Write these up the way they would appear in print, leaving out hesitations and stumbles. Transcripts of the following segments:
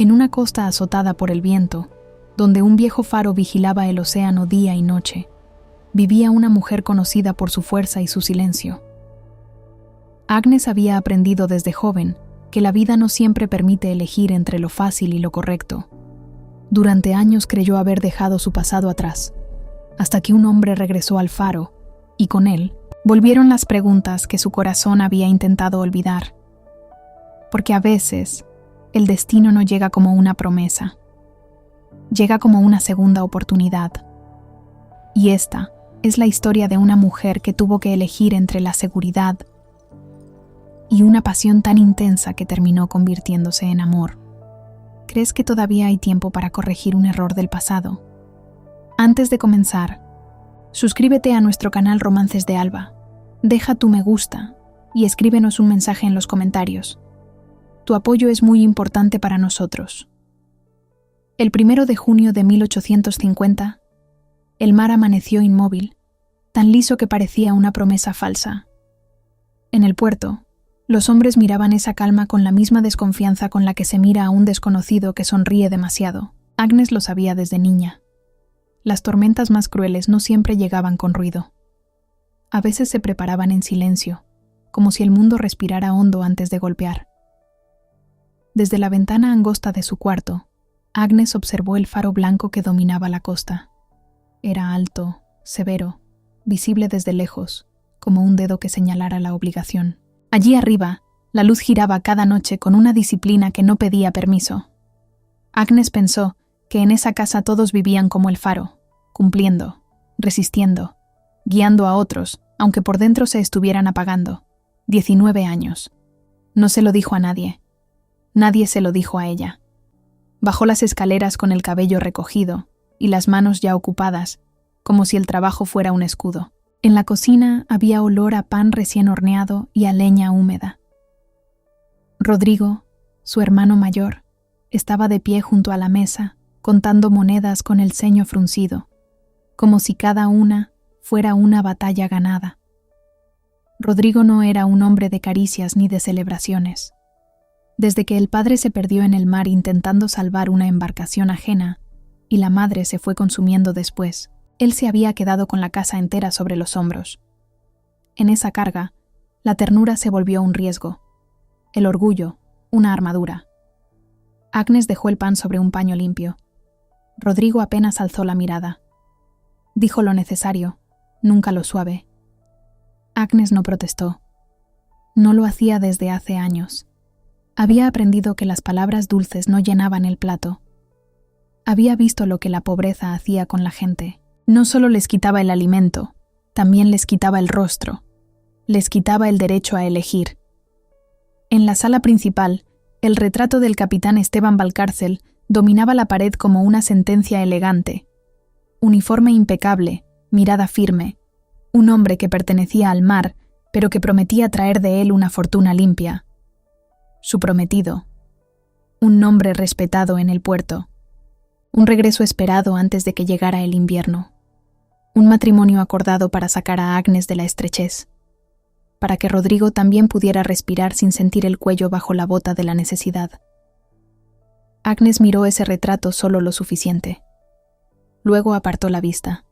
En una costa azotada por el viento, donde un viejo faro vigilaba el océano día y noche, vivía una mujer conocida por su fuerza y su silencio. Agnes había aprendido desde joven que la vida no siempre permite elegir entre lo fácil y lo correcto. Durante años creyó haber dejado su pasado atrás, hasta que un hombre regresó al faro, y con él volvieron las preguntas que su corazón había intentado olvidar. Porque a veces el destino no llega como una promesa, llega como una segunda oportunidad. Y esta es la historia de una mujer que tuvo que elegir entre la seguridad y una pasión tan intensa que terminó convirtiéndose en amor. ¿Crees que todavía hay tiempo para corregir un error del pasado? Antes de comenzar, suscríbete a nuestro canal Romances de Alba, deja tu me gusta y escríbenos un mensaje en los comentarios. Tu apoyo es muy importante para nosotros. El 1 de junio de 1850, el mar amaneció inmóvil, tan liso que parecía una promesa falsa. En el puerto, los hombres miraban esa calma con la misma desconfianza con la que se mira a un desconocido que sonríe demasiado. Agnes lo sabía desde niña. Las tormentas más crueles no siempre llegaban con ruido. A veces se preparaban en silencio, como si el mundo respirara hondo antes de golpear. Desde la ventana angosta de su cuarto, Agnes observó el faro blanco que dominaba la costa. Era alto, severo, visible desde lejos, como un dedo que señalara la obligación. Allí arriba, la luz giraba cada noche con una disciplina que no pedía permiso. Agnes pensó que en esa casa todos vivían como el faro, cumpliendo, resistiendo, guiando a otros, aunque por dentro se estuvieran apagando. 19 años. No se lo dijo a nadie. Nadie se lo dijo a ella. Bajó las escaleras con el cabello recogido y las manos ya ocupadas, como si el trabajo fuera un escudo. En la cocina había olor a pan recién horneado y a leña húmeda. Rodrigo, su hermano mayor, estaba de pie junto a la mesa, contando monedas con el ceño fruncido, como si cada una fuera una batalla ganada. Rodrigo no era un hombre de caricias ni de celebraciones. Desde que el padre se perdió en el mar intentando salvar una embarcación ajena y la madre se fue consumiendo después, él se había quedado con la casa entera sobre los hombros. En esa carga, la ternura se volvió un riesgo, el orgullo, una armadura. Agnes dejó el pan sobre un paño limpio. Rodrigo apenas alzó la mirada. Dijo lo necesario, nunca lo suave. Agnes no protestó. No lo hacía desde hace años. Había aprendido que las palabras dulces no llenaban el plato. Había visto lo que la pobreza hacía con la gente. No solo les quitaba el alimento, también les quitaba el rostro, les quitaba el derecho a elegir. En la sala principal, el retrato del capitán Esteban Valcárcel dominaba la pared como una sentencia elegante. Uniforme impecable, mirada firme, un hombre que pertenecía al mar, pero que prometía traer de él una fortuna limpia. Su prometido, un nombre respetado en el puerto, un regreso esperado antes de que llegara el invierno, un matrimonio acordado para sacar a Agnes de la estrechez, para que Rodrigo también pudiera respirar sin sentir el cuello bajo la bota de la necesidad. Agnes miró ese retrato solo lo suficiente. Luego apartó la vista.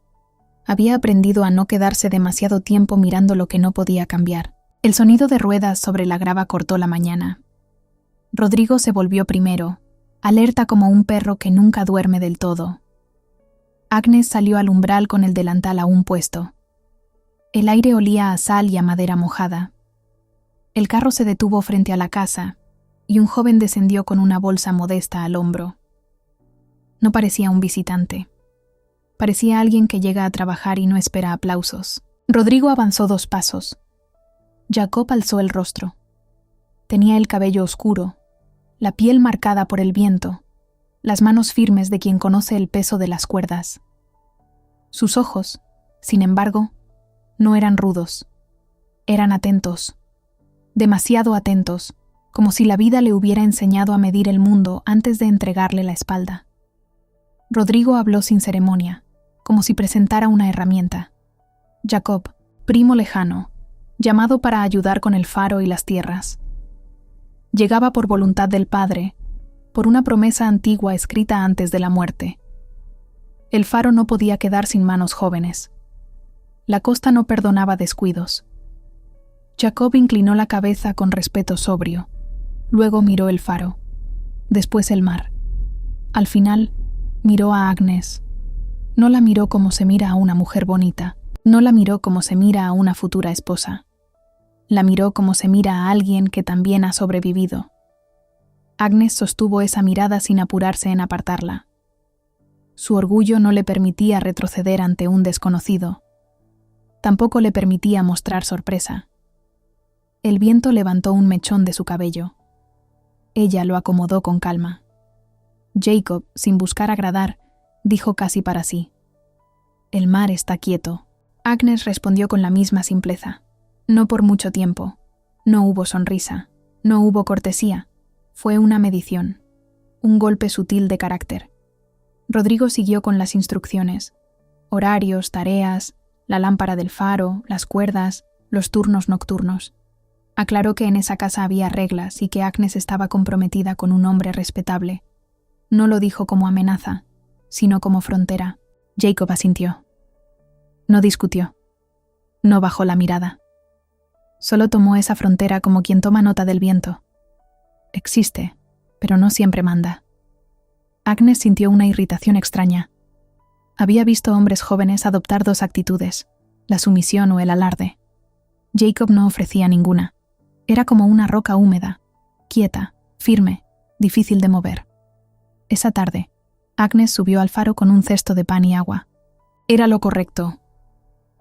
Había aprendido a no quedarse demasiado tiempo mirando lo que no podía cambiar. El sonido de ruedas sobre la grava cortó la mañana. Rodrigo se volvió primero, alerta como un perro que nunca duerme del todo. Agnes salió al umbral con el delantal aún puesto. El aire olía a sal y a madera mojada. El carro se detuvo frente a la casa y un joven descendió con una bolsa modesta al hombro. No parecía un visitante. Parecía alguien que llega a trabajar y no espera aplausos. Rodrigo avanzó 2 pasos. Jacob alzó el rostro. Tenía el cabello oscuro, la piel marcada por el viento, las manos firmes de quien conoce el peso de las cuerdas. Sus ojos, sin embargo, no eran rudos. Eran atentos, demasiado atentos, como si la vida le hubiera enseñado a medir el mundo antes de entregarle la espalda. Rodrigo habló sin ceremonia, como si presentara una herramienta. Jacob, primo lejano, llamado para ayudar con el faro y las tierras. Llegaba por voluntad del padre, por una promesa antigua escrita antes de la muerte. El faro no podía quedar sin manos jóvenes. La costa no perdonaba descuidos. Jacob inclinó la cabeza con respeto sobrio. Luego miró el faro. Después el mar. Al final, miró a Agnes. No la miró como se mira a una mujer bonita. No la miró como se mira a una futura esposa. La miró como se mira a alguien que también ha sobrevivido. Agnes sostuvo esa mirada sin apurarse en apartarla. Su orgullo no le permitía retroceder ante un desconocido. Tampoco le permitía mostrar sorpresa. El viento levantó un mechón de su cabello. Ella lo acomodó con calma. Jacob, sin buscar agradar, dijo casi para sí: «El mar está quieto». Agnes respondió con la misma simpleza. No por mucho tiempo. No hubo sonrisa. No hubo cortesía. Fue una medición. Un golpe sutil de carácter. Rodrigo siguió con las instrucciones. Horarios, tareas, la lámpara del faro, las cuerdas, los turnos nocturnos. Aclaró que en esa casa había reglas y que Agnes estaba comprometida con un hombre respetable. No lo dijo como amenaza, sino como frontera. Jacob asintió. No discutió. No bajó la mirada. Solo tomó esa frontera como quien toma nota del viento. Existe, pero no siempre manda. Agnes sintió una irritación extraña. Había visto hombres jóvenes adoptar dos actitudes, la sumisión o el alarde. Jacob no ofrecía ninguna. Era como una roca húmeda, quieta, firme, difícil de mover. Esa tarde, Agnes subió al faro con un cesto de pan y agua. Era lo correcto.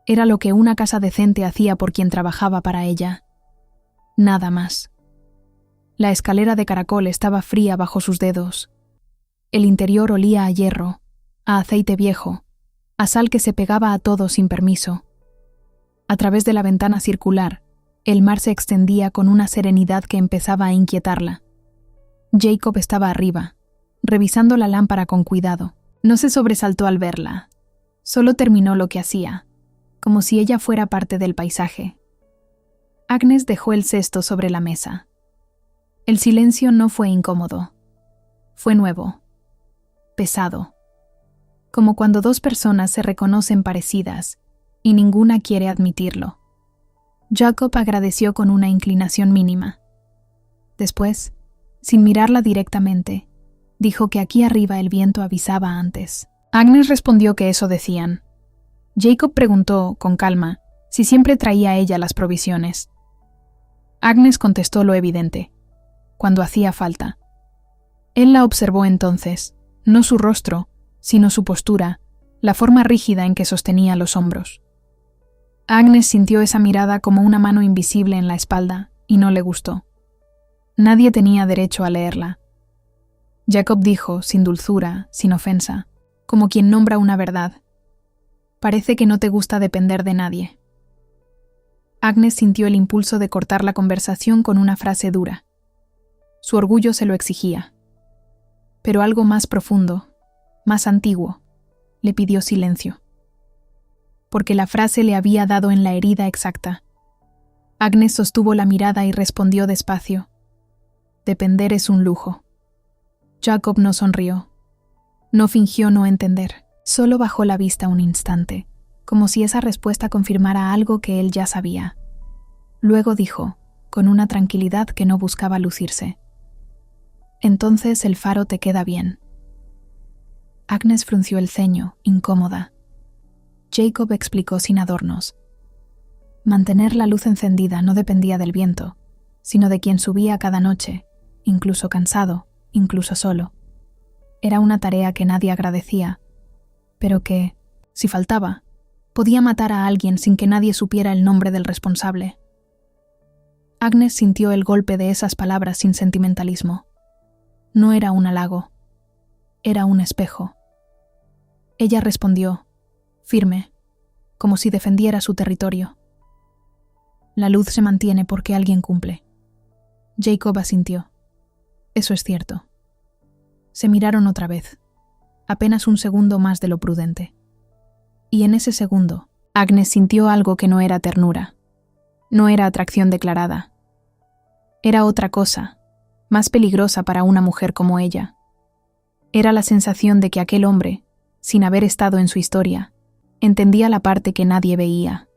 Era lo que una casa decente hacía por quien trabajaba para ella. Nada más. La escalera de caracol estaba fría bajo sus dedos. El interior olía a hierro, a aceite viejo, a sal que se pegaba a todo sin permiso. A través de la ventana circular, el mar se extendía con una serenidad que empezaba a inquietarla. Jacob estaba arriba, revisando la lámpara con cuidado. No se sobresaltó al verla. Solo terminó lo que hacía, como si ella fuera parte del paisaje. Agnes dejó el cesto sobre la mesa. El silencio no fue incómodo. Fue nuevo, pesado, como cuando dos personas se reconocen parecidas y ninguna quiere admitirlo. Jacob agradeció con una inclinación mínima. Después, sin mirarla directamente, dijo que aquí arriba el viento avisaba antes. Agnes respondió que eso decían. Jacob preguntó, con calma, si siempre traía ella las provisiones. Agnes contestó lo evidente: cuando hacía falta. Él la observó entonces, no su rostro, sino su postura, la forma rígida en que sostenía los hombros. Agnes sintió esa mirada como una mano invisible en la espalda y no le gustó. Nadie tenía derecho a leerla. Jacob dijo, sin dulzura, sin ofensa, como quien nombra una verdad: parece que no te gusta depender de nadie. Agnes sintió el impulso de cortar la conversación con una frase dura. Su orgullo se lo exigía. Pero algo más profundo, más antiguo, le pidió silencio. Porque la frase le había dado en la herida exacta. Agnes sostuvo la mirada y respondió despacio: depender es un lujo. Jacob no sonrió. No fingió no entender. Solo bajó la vista un instante, como si esa respuesta confirmara algo que él ya sabía. Luego dijo, con una tranquilidad que no buscaba lucirse: entonces el faro te queda bien. Agnes frunció el ceño, incómoda. Jacob explicó sin adornos. Mantener la luz encendida no dependía del viento, sino de quien subía cada noche, incluso cansado, incluso solo. Era una tarea que nadie agradecía, pero que, si faltaba, podía matar a alguien sin que nadie supiera el nombre del responsable. Agnes sintió el golpe de esas palabras sin sentimentalismo. No era un halago, era un espejo. Ella respondió, firme, como si defendiera su territorio. La luz se mantiene porque alguien cumple. Jacob asintió. Eso es cierto. Se miraron otra vez, apenas un segundo más de lo prudente. Y en ese segundo, Agnes sintió algo que no era ternura. No era atracción declarada. Era otra cosa, más peligrosa para una mujer como ella. Era la sensación de que aquel hombre, sin haber estado en su historia, entendía la parte que nadie veía.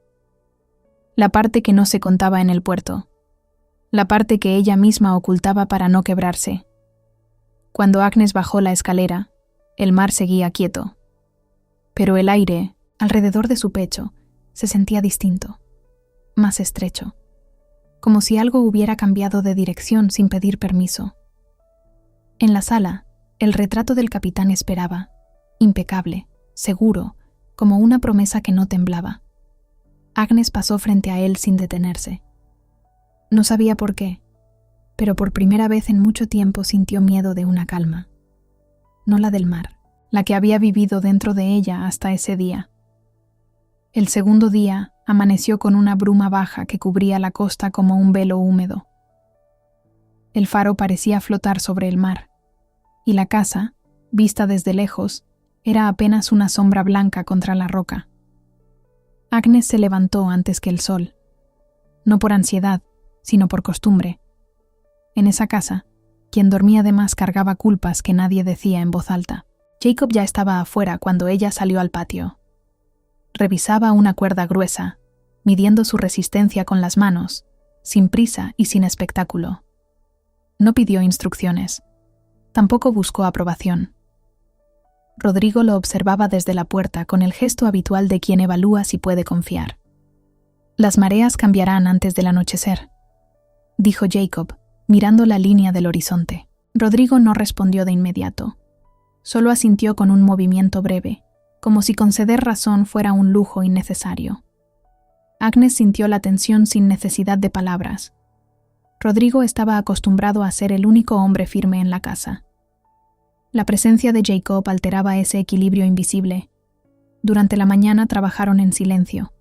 La parte que no se contaba en el puerto. La parte que ella misma ocultaba para no quebrarse. Cuando Agnes bajó la escalera, el mar seguía quieto. Pero el aire, alrededor de su pecho, se sentía distinto, más estrecho, como si algo hubiera cambiado de dirección sin pedir permiso. En la sala, el retrato del capitán esperaba, impecable, seguro, como una promesa que no temblaba. Agnes pasó frente a él sin detenerse. No sabía por qué, pero por primera vez en mucho tiempo sintió miedo de una calma. No la del mar, la que había vivido dentro de ella hasta ese día. El segundo día amaneció con una bruma baja que cubría la costa como un velo húmedo. El faro parecía flotar sobre el mar, y la casa, vista desde lejos, era apenas una sombra blanca contra la roca. Agnes se levantó antes que el sol, no por ansiedad, sino por costumbre. En esa casa, quien dormía de más cargaba culpas que nadie decía en voz alta. Jacob ya estaba afuera cuando ella salió al patio. Revisaba una cuerda gruesa, midiendo su resistencia con las manos, sin prisa y sin espectáculo. No pidió instrucciones. Tampoco buscó aprobación. Rodrigo lo observaba desde la puerta con el gesto habitual de quien evalúa si puede confiar. «Las mareas cambiarán antes del anochecer», dijo Jacob, mirando la línea del horizonte. Rodrigo no respondió de inmediato. Solo asintió con un movimiento breve, como si conceder razón fuera un lujo innecesario. Agnes sintió la tensión sin necesidad de palabras. Rodrigo estaba acostumbrado a ser el único hombre firme en la casa. La presencia de Jacob alteraba ese equilibrio invisible. Durante la mañana trabajaron en silencio.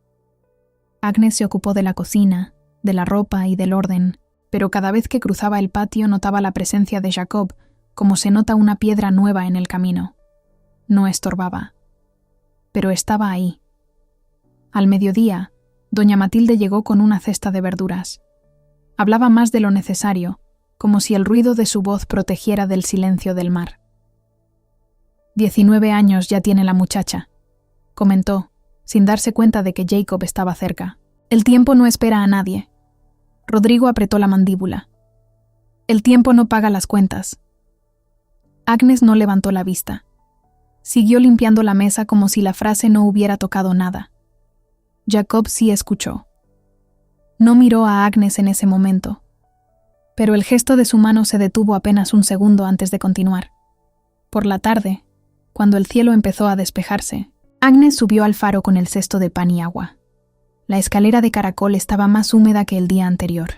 Agnes se ocupó de la cocina, de la ropa y del orden, pero cada vez que cruzaba el patio notaba la presencia de Jacob, como se nota una piedra nueva en el camino. No estorbaba, pero estaba ahí. Al mediodía, doña Matilde llegó con una cesta de verduras. Hablaba más de lo necesario, como si el ruido de su voz protegiera del silencio del mar. 19 años ya tiene la muchacha, comentó, sin darse cuenta de que Jacob estaba cerca. El tiempo no espera a nadie. Rodrigo apretó la mandíbula. El tiempo no paga las cuentas. Agnes no levantó la vista. Siguió limpiando la mesa como si la frase no hubiera tocado nada. Jacob sí escuchó. No miró a Agnes en ese momento, pero el gesto de su mano se detuvo apenas un segundo antes de continuar. Por la tarde, cuando el cielo empezó a despejarse, Agnes subió al faro con el cesto de pan y agua. La escalera de caracol estaba más húmeda que el día anterior.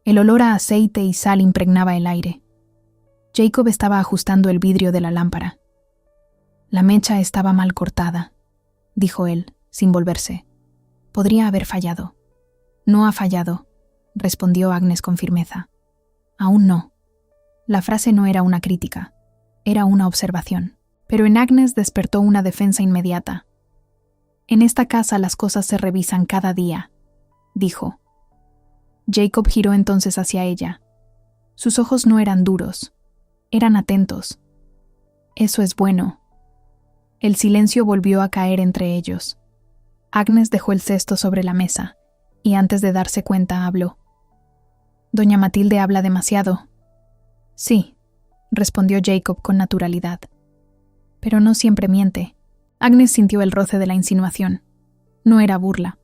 El olor a aceite y sal impregnaba el aire. Jacob estaba ajustando el vidrio de la lámpara. La mecha estaba mal cortada, dijo él, sin volverse. Podría haber fallado. No ha fallado, respondió Agnes con firmeza. Aún no. La frase no era una crítica, era una observación. Pero en Agnes despertó una defensa inmediata. En esta casa las cosas se revisan cada día, dijo. Jacob giró entonces hacia ella. Sus ojos no eran duros, eran atentos. Eso es bueno. El silencio volvió a caer entre ellos. Agnes dejó el cesto sobre la mesa, y antes de darse cuenta habló. «Doña Matilde habla demasiado». «Sí», respondió Jacob con naturalidad. «Pero no siempre miente». Agnes sintió el roce de la insinuación. No era burla.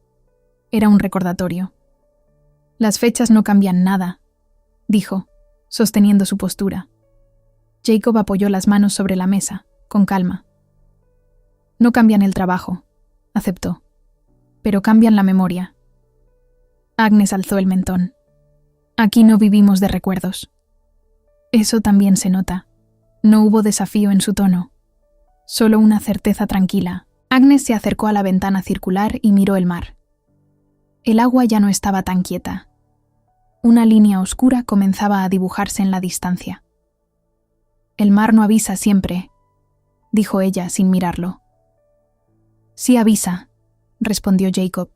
Era un recordatorio. «Las fechas no cambian nada», dijo, sosteniendo su postura. Jacob apoyó las manos sobre la mesa, con calma. «No cambian el trabajo», aceptó, «pero cambian la memoria». Agnes alzó el mentón. «Aquí no vivimos de recuerdos». Eso también se nota. No hubo desafío en su tono. Solo una certeza tranquila. Agnes se acercó a la ventana circular y miró el mar. El agua ya no estaba tan quieta. Una línea oscura comenzaba a dibujarse en la distancia. «El mar no avisa siempre», dijo ella sin mirarlo. «Sí avisa», respondió Jacob,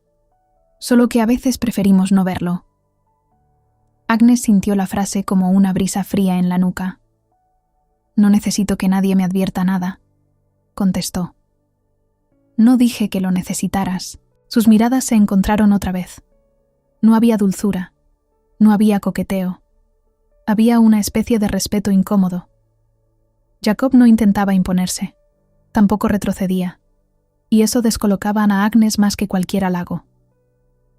«solo que a veces preferimos no verlo». Agnes sintió la frase como una brisa fría en la nuca. «No necesito que nadie me advierta nada», contestó. «No dije que lo necesitaras». Sus miradas se encontraron otra vez. No había dulzura, no había coqueteo. Había una especie de respeto incómodo. Jacob no intentaba imponerse, tampoco retrocedía, y eso descolocaba a Agnes más que cualquier halago.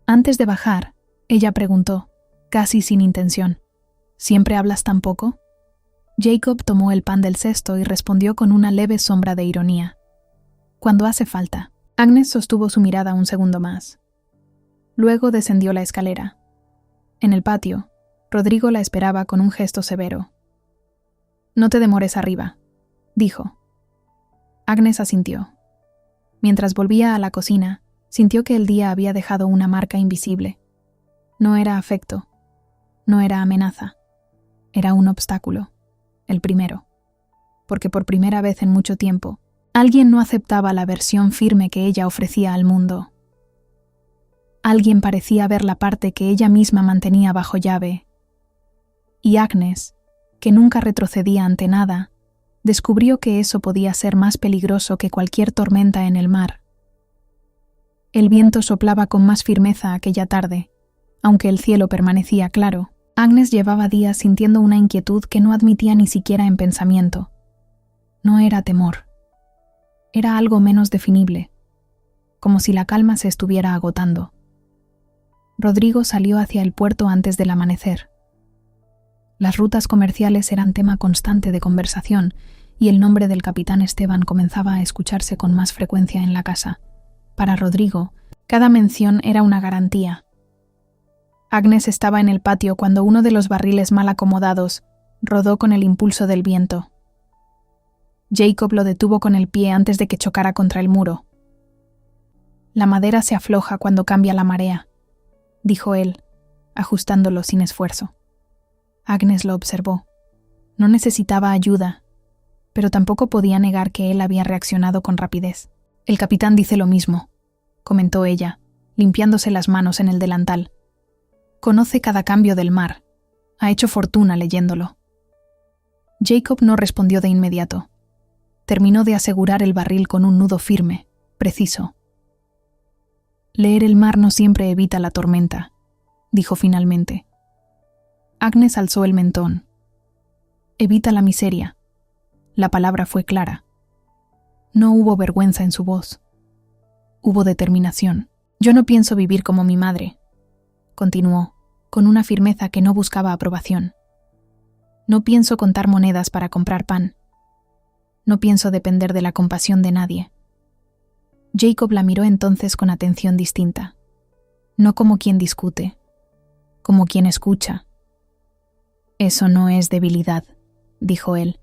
Antes de bajar, ella preguntó, casi sin intención, «¿Siempre hablas tan poco?» Jacob tomó el pan del cesto y respondió con una leve sombra de ironía. «Cuando hace falta». Agnes sostuvo su mirada un segundo más. Luego descendió la escalera. En el patio, Rodrigo la esperaba con un gesto severo. «No te demores arriba», dijo. Agnes asintió. Mientras volvía a la cocina, sintió que el día había dejado una marca invisible. No era afecto, no era amenaza, era un obstáculo, el primero, porque por primera vez en mucho tiempo, alguien no aceptaba la versión firme que ella ofrecía al mundo. Alguien parecía ver la parte que ella misma mantenía bajo llave. Y Agnes, que nunca retrocedía ante nada, descubrió que eso podía ser más peligroso que cualquier tormenta en el mar. El viento soplaba con más firmeza aquella tarde, aunque el cielo permanecía claro. Agnes llevaba días sintiendo una inquietud que no admitía ni siquiera en pensamiento. No era temor. Era algo menos definible, como si la calma se estuviera agotando. Rodrigo salió hacia el puerto antes del amanecer. Las rutas comerciales eran tema constante de conversación y el nombre del capitán Esteban comenzaba a escucharse con más frecuencia en la casa. Para Rodrigo, cada mención era una garantía. Agnes estaba en el patio cuando uno de los barriles mal acomodados rodó con el impulso del viento. Jacob lo detuvo con el pie antes de que chocara contra el muro. «La madera se afloja cuando cambia la marea», dijo él, ajustándolo sin esfuerzo. Agnes lo observó. No necesitaba ayuda, pero tampoco podía negar que él había reaccionado con rapidez. «El capitán dice lo mismo», comentó ella, limpiándose las manos en el delantal. «Conoce cada cambio del mar. Ha hecho fortuna leyéndolo». Jacob no respondió de inmediato. Terminó de asegurar el barril con un nudo firme, preciso. «Leer el mar no siempre evita la tormenta», dijo finalmente. Agnes alzó el mentón. «Evita la miseria». La palabra fue clara. No hubo vergüenza en su voz. Hubo determinación. «Yo no pienso vivir como mi madre», continuó, con una firmeza que no buscaba aprobación. «No pienso contar monedas para comprar pan. No pienso depender de la compasión de nadie». Jacob la miró entonces con atención distinta. No como quien discute, como quien escucha. «Eso no es debilidad», dijo él.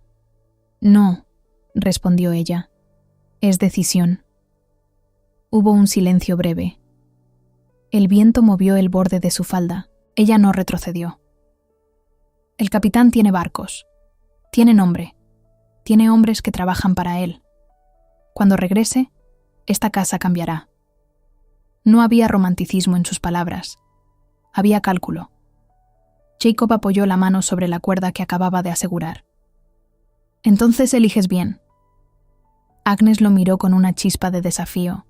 «No», respondió ella. «Es decisión». Hubo un silencio breve. El viento movió el borde de su falda. Ella no retrocedió. «El capitán tiene barcos. Tiene nombre. Tiene hombres que trabajan para él. Cuando regrese, esta casa cambiará». No había romanticismo en sus palabras. Había cálculo. Jacob apoyó la mano sobre la cuerda que acababa de asegurar. «Entonces eliges bien». Agnes lo miró con una chispa de desafío.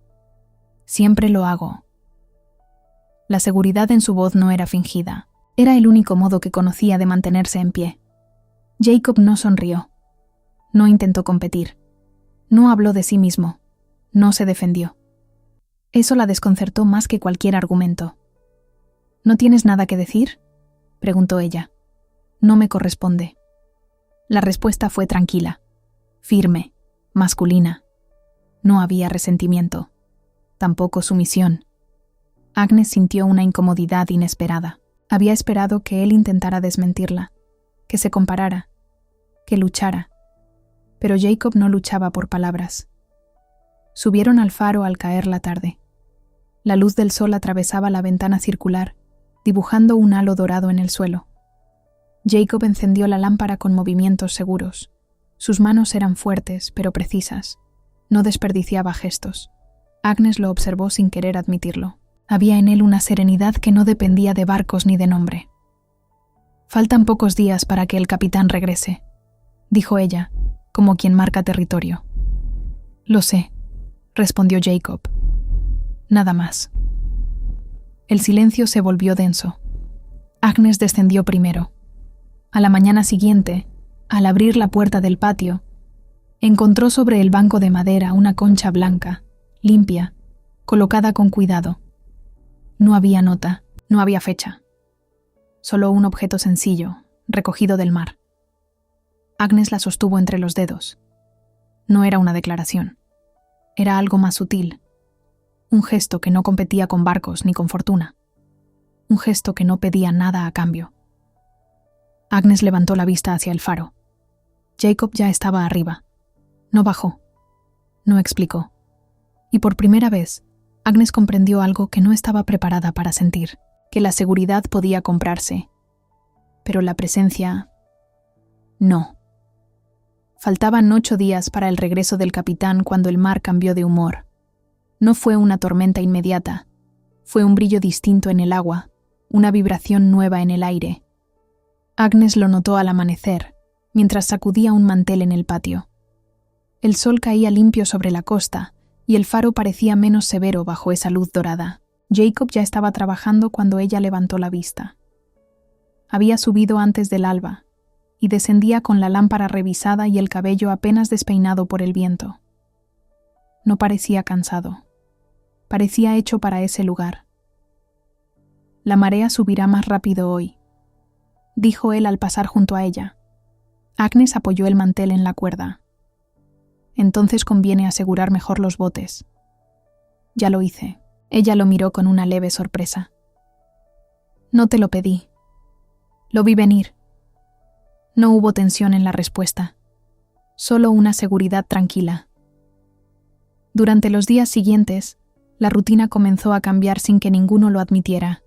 «Siempre lo hago». La seguridad en su voz no era fingida. Era el único modo que conocía de mantenerse en pie. Jacob no sonrió. No intentó competir. No habló de sí mismo. No se defendió. Eso la desconcertó más que cualquier argumento. «¿No tienes nada que decir?», preguntó ella. «No me corresponde». La respuesta fue tranquila, firme, masculina. No había resentimiento. Tampoco sumisión. Agnes sintió una incomodidad inesperada. Había esperado que él intentara desmentirla, que se comparara, que luchara. Pero Jacob no luchaba por palabras. Subieron al faro al caer la tarde. La luz del sol atravesaba la ventana circular, dibujando un halo dorado en el suelo. Jacob encendió la lámpara con movimientos seguros. Sus manos eran fuertes, pero precisas. No desperdiciaba gestos. Agnes lo observó sin querer admitirlo. Había en él una serenidad que no dependía de barcos ni de nombre. Faltan pocos días para que el capitán regrese, dijo ella, como quien marca territorio. Lo sé, respondió Jacob. Nada más. El silencio se volvió denso. Agnes descendió primero. A la mañana siguiente, al abrir la puerta del patio, encontró sobre el banco de madera una concha blanca, limpia, colocada con cuidado. No había nota, no había fecha. Solo un objeto sencillo, recogido del mar. Agnes la sostuvo entre los dedos. No era una declaración. Era algo más sutil. Un gesto que no competía con barcos ni con fortuna. Un gesto que no pedía nada a cambio. Agnes levantó la vista hacia el faro. Jacob ya estaba arriba. No bajó. No explicó. Y por primera vez, Agnes comprendió algo que no estaba preparada para sentir, que la seguridad podía comprarse. Pero la presencia... no. Faltaban 8 días para el regreso del capitán cuando el mar cambió de humor. No fue una tormenta inmediata. Fue un brillo distinto en el agua, una vibración nueva en el aire. Agnes lo notó al amanecer, mientras sacudía un mantel en el patio. El sol caía limpio sobre la costa, y el faro parecía menos severo bajo esa luz dorada. Jacob ya estaba trabajando cuando ella levantó la vista. Había subido antes del alba, y descendía con la lámpara revisada y el cabello apenas despeinado por el viento. No parecía cansado. Parecía hecho para ese lugar. La marea subirá más rápido hoy, dijo él al pasar junto a ella. Agnes apoyó el mantel en la cuerda. Entonces conviene asegurar mejor los botes. Ya lo hice. Ella lo miró con una leve sorpresa. No te lo pedí. Lo vi venir. No hubo tensión en la respuesta, solo una seguridad tranquila. Durante los días siguientes, la rutina comenzó a cambiar sin que ninguno lo admitiera.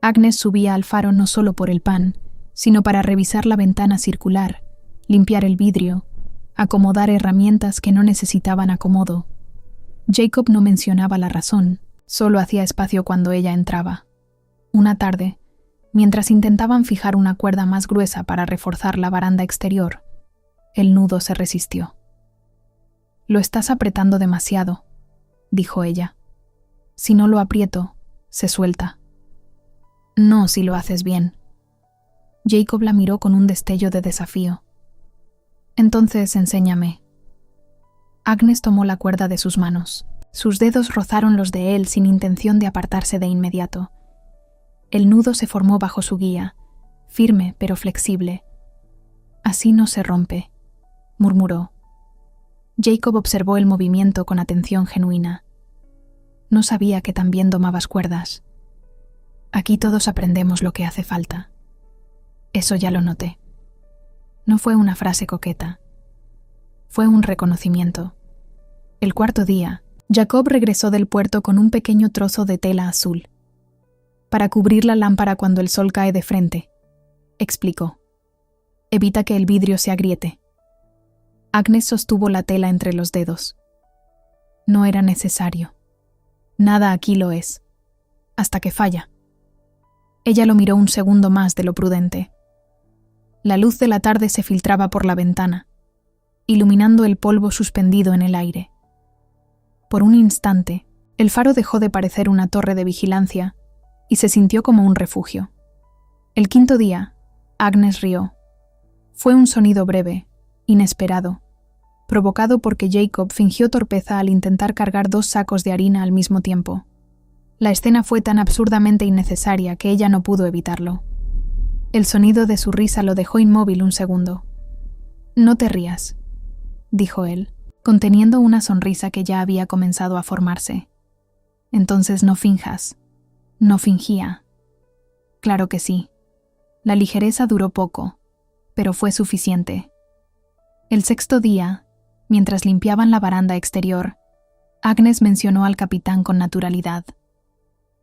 Agnes subía al faro no solo por el pan, sino para revisar la ventana circular, limpiar el vidrio, acomodar herramientas que no necesitaban acomodo. Jacob no mencionaba la razón, solo hacía espacio cuando ella entraba. Una tarde, mientras intentaban fijar una cuerda más gruesa para reforzar la baranda exterior, el nudo se resistió. «Lo estás apretando demasiado», dijo ella. «Si no lo aprieto, se suelta». «No, si lo haces bien». Jacob la miró con un destello de desafío. «Entonces enséñame». Agnes tomó la cuerda de sus manos. Sus dedos rozaron los de él sin intención de apartarse de inmediato. El nudo se formó bajo su guía, firme pero flexible. «Así no se rompe», murmuró. Jacob observó el movimiento con atención genuina. «No sabía que también domabas cuerdas. Aquí todos aprendemos lo que hace falta». Eso ya lo noté. No fue una frase coqueta. Fue un reconocimiento. El cuarto día, Jacob regresó del puerto con un pequeño trozo de tela azul. «Para cubrir la lámpara cuando el sol cae de frente», explicó. «Evita que el vidrio se agriete». Agnes sostuvo la tela entre los dedos. No era necesario. Nada aquí lo es. Hasta que falla. Ella lo miró un segundo más de lo prudente. La luz de la tarde se filtraba por la ventana, iluminando el polvo suspendido en el aire. Por un instante, el faro dejó de parecer una torre de vigilancia y se sintió como un refugio. El quinto día, Agnes rió. Fue un sonido breve, inesperado, provocado porque Jacob fingió torpeza al intentar cargar 2 sacos de harina al mismo tiempo. La escena fue tan absurdamente innecesaria que ella no pudo evitarlo. El sonido de su risa lo dejó inmóvil un segundo. «No te rías», dijo él, conteniendo una sonrisa que ya había comenzado a formarse. «Entonces no finjas». No fingía. Claro que sí. La ligereza duró poco, pero fue suficiente. El sexto día, mientras limpiaban la baranda exterior, Agnes mencionó al capitán con naturalidad.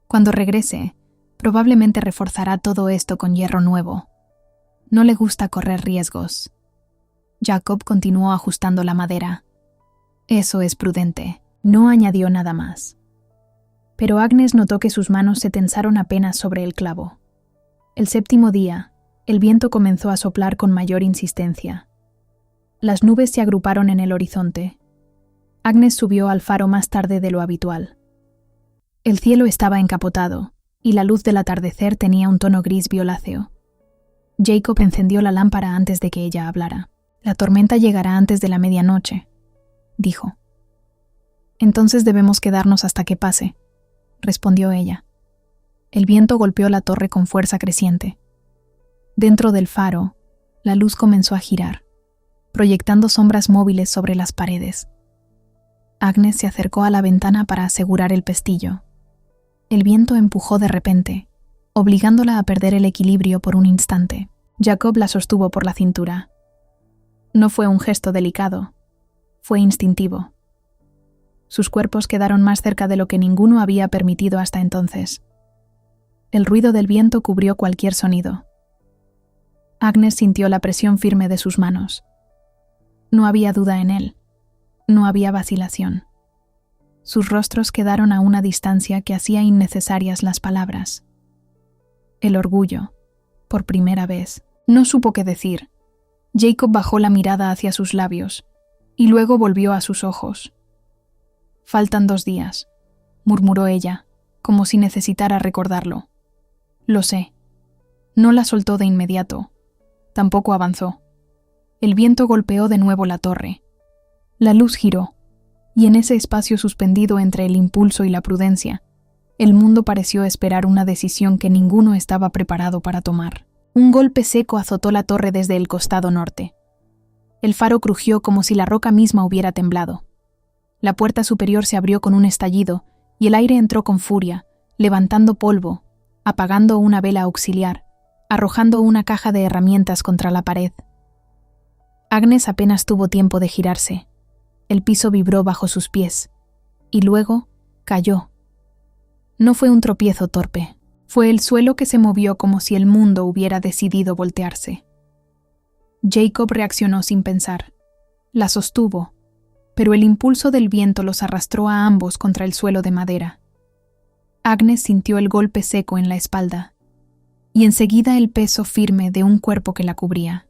Cuando regrese, probablemente reforzará todo esto con hierro nuevo. No le gusta correr riesgos. Jacob continuó ajustando la madera. Eso es prudente. No añadió nada más. Pero Agnes notó que sus manos se tensaron apenas sobre el clavo. El séptimo día, El viento comenzó a soplar con mayor insistencia. Las nubes se agruparon en el horizonte. Agnes subió al faro más tarde de lo habitual. El cielo estaba encapotado, y la luz del atardecer tenía un tono gris violáceo. Jacob encendió la lámpara antes de que ella hablara. «La tormenta llegará antes de la medianoche», dijo. «Entonces debemos quedarnos hasta que pase», respondió ella. El viento golpeó la torre con fuerza creciente. Dentro del faro, la luz comenzó a girar, proyectando sombras móviles sobre las paredes. Agnes se acercó a la ventana para asegurar el pestillo. El viento empujó de repente, obligándola a perder el equilibrio por un instante. Jacob la sostuvo por la cintura. No fue un gesto delicado, fue instintivo. Sus cuerpos quedaron más cerca de lo que ninguno había permitido hasta entonces. El ruido del viento cubrió cualquier sonido. Agnes sintió la presión firme de sus manos. No había duda en él, no había vacilación. Sus rostros quedaron a una distancia que hacía innecesarias las palabras. El orgullo, por primera vez, no supo qué decir. Jacob bajó la mirada hacia sus labios y luego volvió a sus ojos. «Faltan 2 días», murmuró ella, como si necesitara recordarlo. «Lo sé». No la soltó de inmediato. Tampoco avanzó. El viento golpeó de nuevo la torre. La luz giró, y en ese espacio suspendido entre el impulso y la prudencia, el mundo pareció esperar una decisión que ninguno estaba preparado para tomar. Un golpe seco azotó la torre desde el costado norte. El faro crujió como si la roca misma hubiera temblado. La puerta superior se abrió con un estallido y el aire entró con furia, levantando polvo, apagando una vela auxiliar, arrojando una caja de herramientas contra la pared. Agnes apenas tuvo tiempo de girarse. El piso vibró bajo sus pies, y luego cayó. No fue un tropiezo torpe, fue el suelo que se movió como si el mundo hubiera decidido voltearse. Jacob reaccionó sin pensar. La sostuvo, pero el impulso del viento los arrastró a ambos contra el suelo de madera. Agnes sintió el golpe seco en la espalda, y enseguida el peso firme de un cuerpo que la cubría.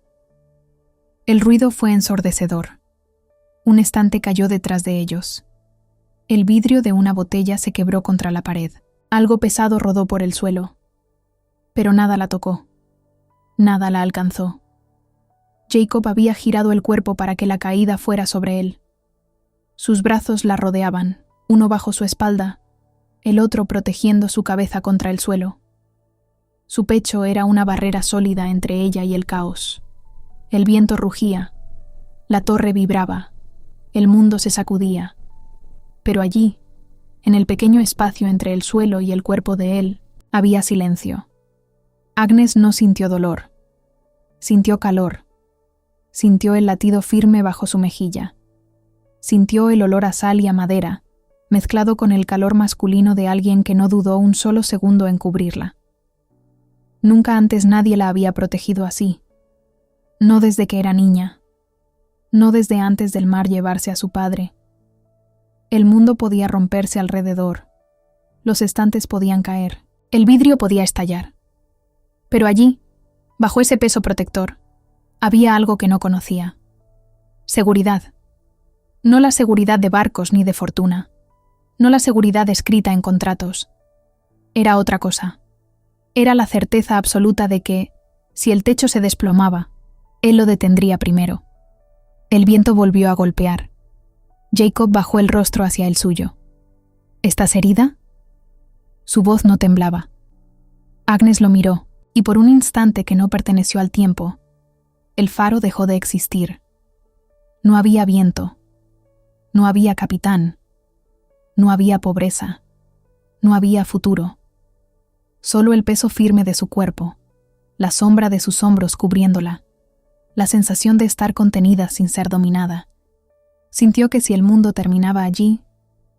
El ruido fue ensordecedor. Un estante cayó detrás de ellos. El vidrio de una botella se quebró contra la pared. Algo pesado rodó por el suelo. Pero nada la tocó. Nada la alcanzó. Jacob había girado el cuerpo para que la caída fuera sobre él. Sus brazos la rodeaban, uno bajo su espalda, el otro protegiendo su cabeza contra el suelo. Su pecho era una barrera sólida entre ella y el caos. El viento rugía, la torre vibraba, el mundo se sacudía. Pero allí, en el pequeño espacio entre el suelo y el cuerpo de él, había silencio. Agnes no sintió dolor. Sintió calor. Sintió el latido firme bajo su mejilla. Sintió el olor a sal y a madera, mezclado con el calor masculino de alguien que no dudó un solo segundo en cubrirla. Nunca antes nadie la había protegido así. No desde que era niña. No desde antes del mar llevarse a su padre. El mundo podía romperse alrededor. Los estantes podían caer. El vidrio podía estallar. Pero allí, bajo ese peso protector, había algo que no conocía. Seguridad. No la seguridad de barcos ni de fortuna. No la seguridad escrita en contratos. Era otra cosa. Era la certeza absoluta de que, si el techo se desplomaba, él lo detendría primero. El viento volvió a golpear. Jacob bajó el rostro hacia el suyo. ¿Estás herida? Su voz no temblaba. Agnes lo miró, y por un instante que no perteneció al tiempo, el faro dejó de existir. No había viento. No había capitán. No había pobreza. No había futuro. Solo el peso firme de su cuerpo, la sombra de sus hombros cubriéndola, la sensación de estar contenida sin ser dominada. Sintió que si el mundo terminaba allí,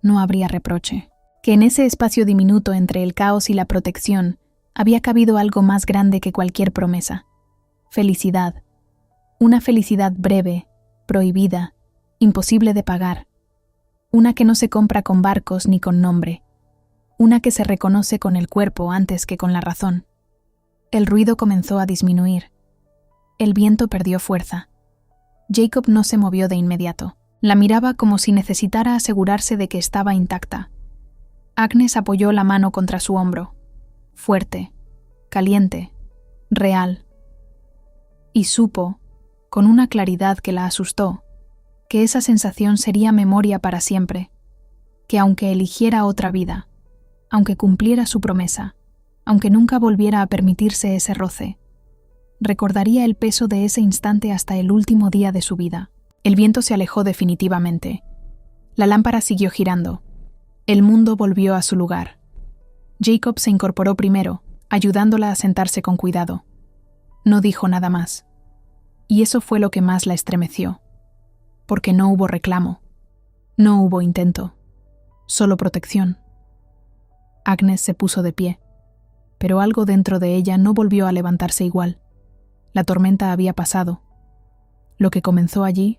no habría reproche. Que en ese espacio diminuto entre el caos y la protección había cabido algo más grande que cualquier promesa. Felicidad. Una felicidad breve, prohibida, imposible de pagar. Una que no se compra con barcos ni con nombre. Una que se reconoce con el cuerpo antes que con la razón. El ruido comenzó a disminuir. El viento perdió fuerza. Jacob no se movió de inmediato. La miraba como si necesitara asegurarse de que estaba intacta. Agnes apoyó la mano contra su hombro. Fuerte, caliente, real. Y supo, con una claridad que la asustó, que esa sensación sería memoria para siempre, que aunque eligiera otra vida, aunque cumpliera su promesa, aunque nunca volviera a permitirse ese roce, recordaría el peso de ese instante hasta el último día de su vida. El viento se alejó definitivamente. La lámpara siguió girando. El mundo volvió a su lugar. Jacob se incorporó primero, ayudándola a sentarse con cuidado. No dijo nada más. Y eso fue lo que más la estremeció. Porque no hubo reclamo. No hubo intento. Solo protección. Agnes se puso de pie, pero algo dentro de ella no volvió a levantarse igual. La tormenta había pasado. Lo que comenzó allí,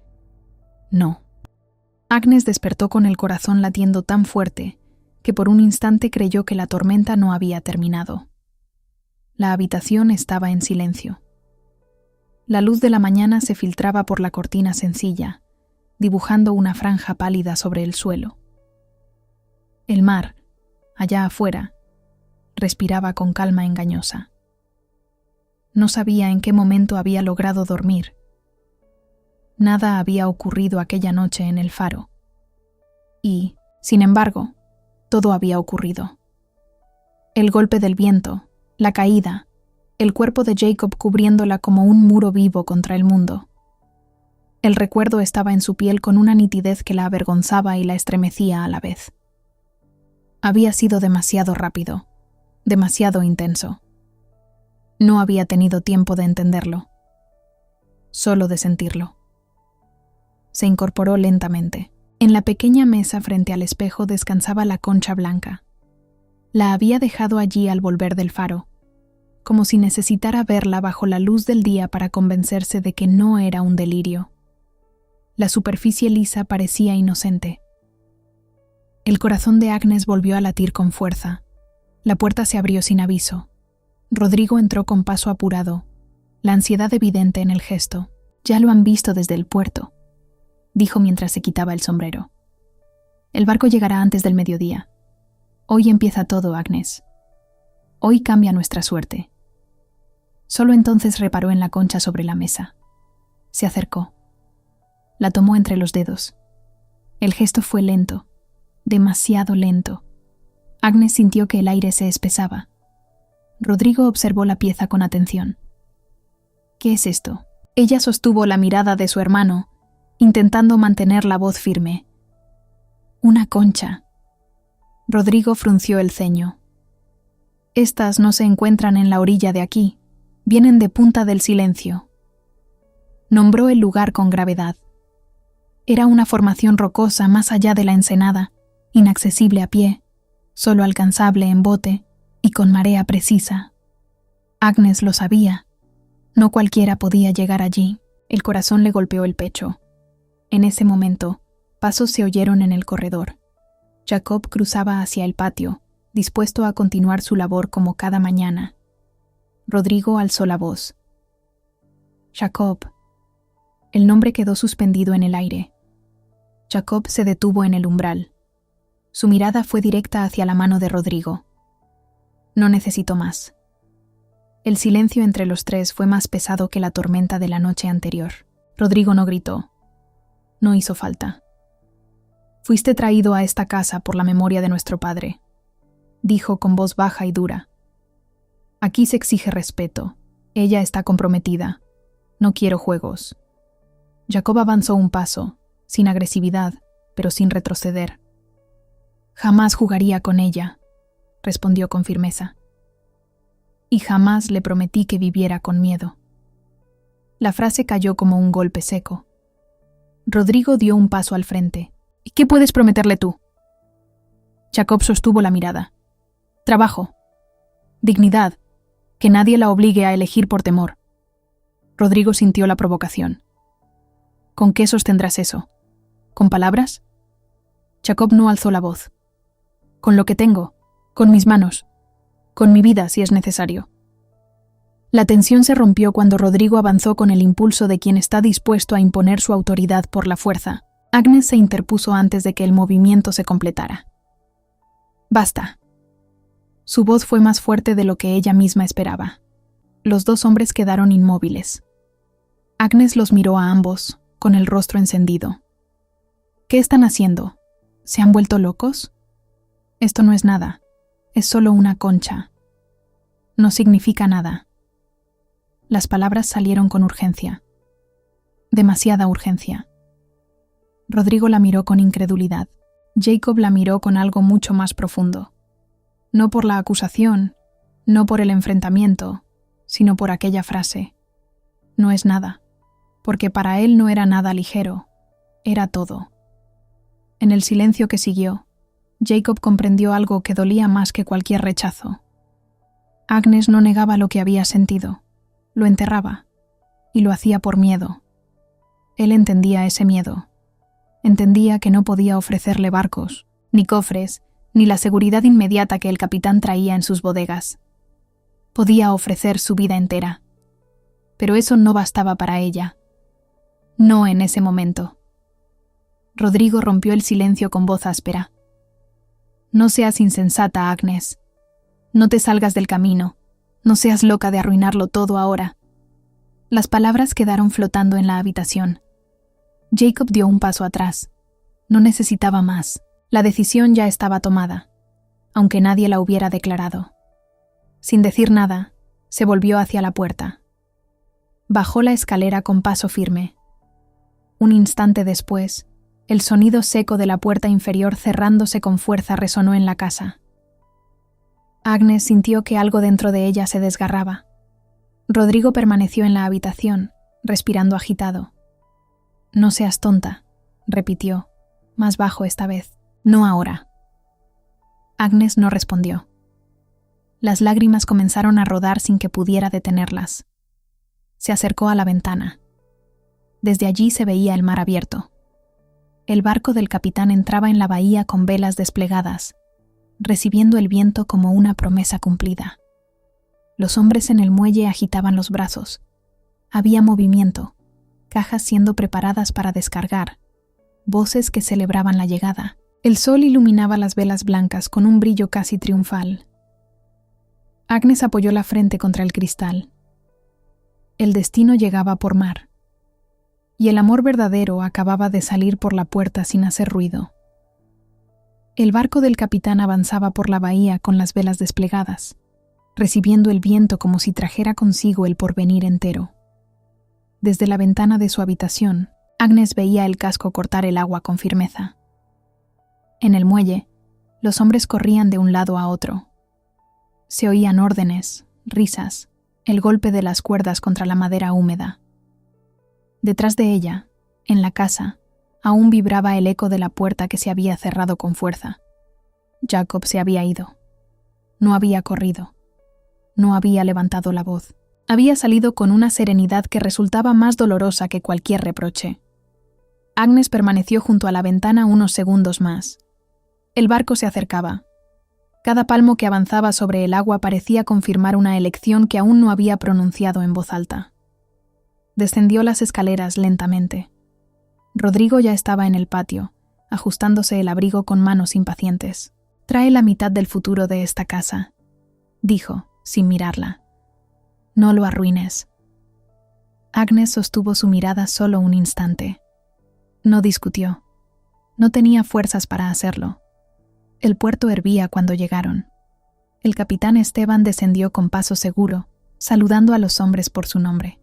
no. Agnes despertó con el corazón latiendo tan fuerte que por un instante creyó que la tormenta no había terminado. La habitación estaba en silencio. La luz de la mañana se filtraba por la cortina sencilla, dibujando una franja pálida sobre el suelo. El mar, allá afuera, respiraba con calma engañosa. No sabía en qué momento había logrado dormir. Nada había ocurrido aquella noche en el faro. Y, sin embargo, todo había ocurrido. El golpe del viento, la caída, el cuerpo de Jacob cubriéndola como un muro vivo contra el mundo. El recuerdo estaba en su piel con una nitidez que la avergonzaba y la estremecía a la vez. Había sido demasiado rápido, demasiado intenso. No había tenido tiempo de entenderlo, solo de sentirlo. Se incorporó lentamente. En la pequeña mesa frente al espejo descansaba la concha blanca. La había dejado allí al volver del faro, como si necesitara verla bajo la luz del día para convencerse de que no era un delirio. La superficie lisa parecía inocente. El corazón de Agnes volvió a latir con fuerza. La puerta se abrió sin aviso. Rodrigo entró con paso apurado, la ansiedad evidente en el gesto. «Ya lo han visto desde el puerto», dijo mientras se quitaba el sombrero. «El barco llegará antes del mediodía. Hoy empieza todo, Agnes. Hoy cambia nuestra suerte». Solo entonces reparó en la concha sobre la mesa. Se acercó. La tomó entre los dedos. El gesto fue lento, demasiado lento. Agnes sintió que el aire se espesaba. Rodrigo observó la pieza con atención. «¿Qué es esto?». Ella sostuvo la mirada de su hermano, intentando mantener la voz firme. «Una concha». Rodrigo frunció el ceño. «Estas no se encuentran en la orilla de aquí, vienen de Punta del Silencio». Nombró el lugar con gravedad. Era una formación rocosa más allá de la ensenada, inaccesible a pie, solo alcanzable en bote y con marea precisa. Agnes lo sabía. No cualquiera podía llegar allí. El corazón le golpeó el pecho. En ese momento, pasos se oyeron en el corredor. Jacob cruzaba hacia el patio, dispuesto a continuar su labor como cada mañana. Rodrigo alzó la voz. «Jacob». El nombre quedó suspendido en el aire. Jacob se detuvo en el umbral. Su mirada fue directa hacia la mano de Rodrigo. No necesitó más. El silencio entre los tres fue más pesado que la tormenta de la noche anterior. Rodrigo no gritó. No hizo falta. «Fuiste traído a esta casa por la memoria de nuestro padre», dijo con voz baja y dura. «Aquí se exige respeto. Ella está comprometida. No quiero juegos». Jacob avanzó un paso, sin agresividad, pero sin retroceder. «Jamás jugaría con ella», respondió con firmeza. «Y jamás le prometí que viviera con miedo». La frase cayó como un golpe seco. Rodrigo dio un paso al frente. «¿Y qué puedes prometerle tú?». Jacob sostuvo la mirada. «Trabajo. Dignidad. Que nadie la obligue a elegir por temor». Rodrigo sintió la provocación. «¿Con qué sostendrás eso? ¿Con palabras?». Jacob no alzó la voz. «Con lo que tengo, con mis manos, con mi vida si es necesario». La tensión se rompió cuando Rodrigo avanzó con el impulso de quien está dispuesto a imponer su autoridad por la fuerza. Agnes se interpuso antes de que el movimiento se completara. «Basta». Su voz fue más fuerte de lo que ella misma esperaba. Los dos hombres quedaron inmóviles. Agnes los miró a ambos, con el rostro encendido. «¿Qué están haciendo? ¿Se han vuelto locos? Esto no es nada. Es solo una concha. No significa nada». Las palabras salieron con urgencia. Demasiada urgencia. Rodrigo la miró con incredulidad. Jacob la miró con algo mucho más profundo. No por la acusación, no por el enfrentamiento, sino por aquella frase. No es nada, porque para él no era nada ligero, era todo. En el silencio que siguió, Jacob comprendió algo que dolía más que cualquier rechazo. Agnes no negaba lo que había sentido, lo enterraba, y lo hacía por miedo. Él entendía ese miedo. Entendía que no podía ofrecerle barcos, ni cofres, ni la seguridad inmediata que el capitán traía en sus bodegas. Podía ofrecer su vida entera. Pero eso no bastaba para ella. No en ese momento. Rodrigo rompió el silencio con voz áspera. «No seas insensata, Agnes. No te salgas del camino. No seas loca de arruinarlo todo ahora». Las palabras quedaron flotando en la habitación. Jacob dio un paso atrás. No necesitaba más. La decisión ya estaba tomada, aunque nadie la hubiera declarado. Sin decir nada, se volvió hacia la puerta. Bajó la escalera con paso firme. Un instante después, el sonido seco de la puerta inferior cerrándose con fuerza resonó en la casa. Agnes sintió que algo dentro de ella se desgarraba. Rodrigo permaneció en la habitación, respirando agitado. «No seas tonta», repitió, más bajo esta vez. «No ahora». Agnes no respondió. Las lágrimas comenzaron a rodar sin que pudiera detenerlas. Se acercó a la ventana. Desde allí se veía el mar abierto. El barco del capitán entraba en la bahía con velas desplegadas, recibiendo el viento como una promesa cumplida. Los hombres en el muelle agitaban los brazos. Había movimiento, cajas siendo preparadas para descargar, voces que celebraban la llegada. El sol iluminaba las velas blancas con un brillo casi triunfal. Agnes apoyó la frente contra el cristal. El destino llegaba por mar, y el amor verdadero acababa de salir por la puerta sin hacer ruido. El barco del capitán avanzaba por la bahía con las velas desplegadas, recibiendo el viento como si trajera consigo el porvenir entero. Desde la ventana de su habitación, Agnes veía el casco cortar el agua con firmeza. En el muelle, los hombres corrían de un lado a otro. Se oían órdenes, risas, el golpe de las cuerdas contra la madera húmeda. Detrás de ella, en la casa, aún vibraba el eco de la puerta que se había cerrado con fuerza. Jacob se había ido. No había corrido. No había levantado la voz. Había salido con una serenidad que resultaba más dolorosa que cualquier reproche. Agnes permaneció junto a la ventana unos segundos más. El barco se acercaba. Cada palmo que avanzaba sobre el agua parecía confirmar una elección que aún no había pronunciado en voz alta. Descendió las escaleras lentamente. Rodrigo ya estaba en el patio, ajustándose el abrigo con manos impacientes. «Trae la mitad del futuro de esta casa», dijo, sin mirarla. «No lo arruines». Agnes sostuvo su mirada solo un instante. No discutió. No tenía fuerzas para hacerlo. El puerto hervía cuando llegaron. El capitán Esteban descendió con paso seguro, saludando a los hombres por su nombre.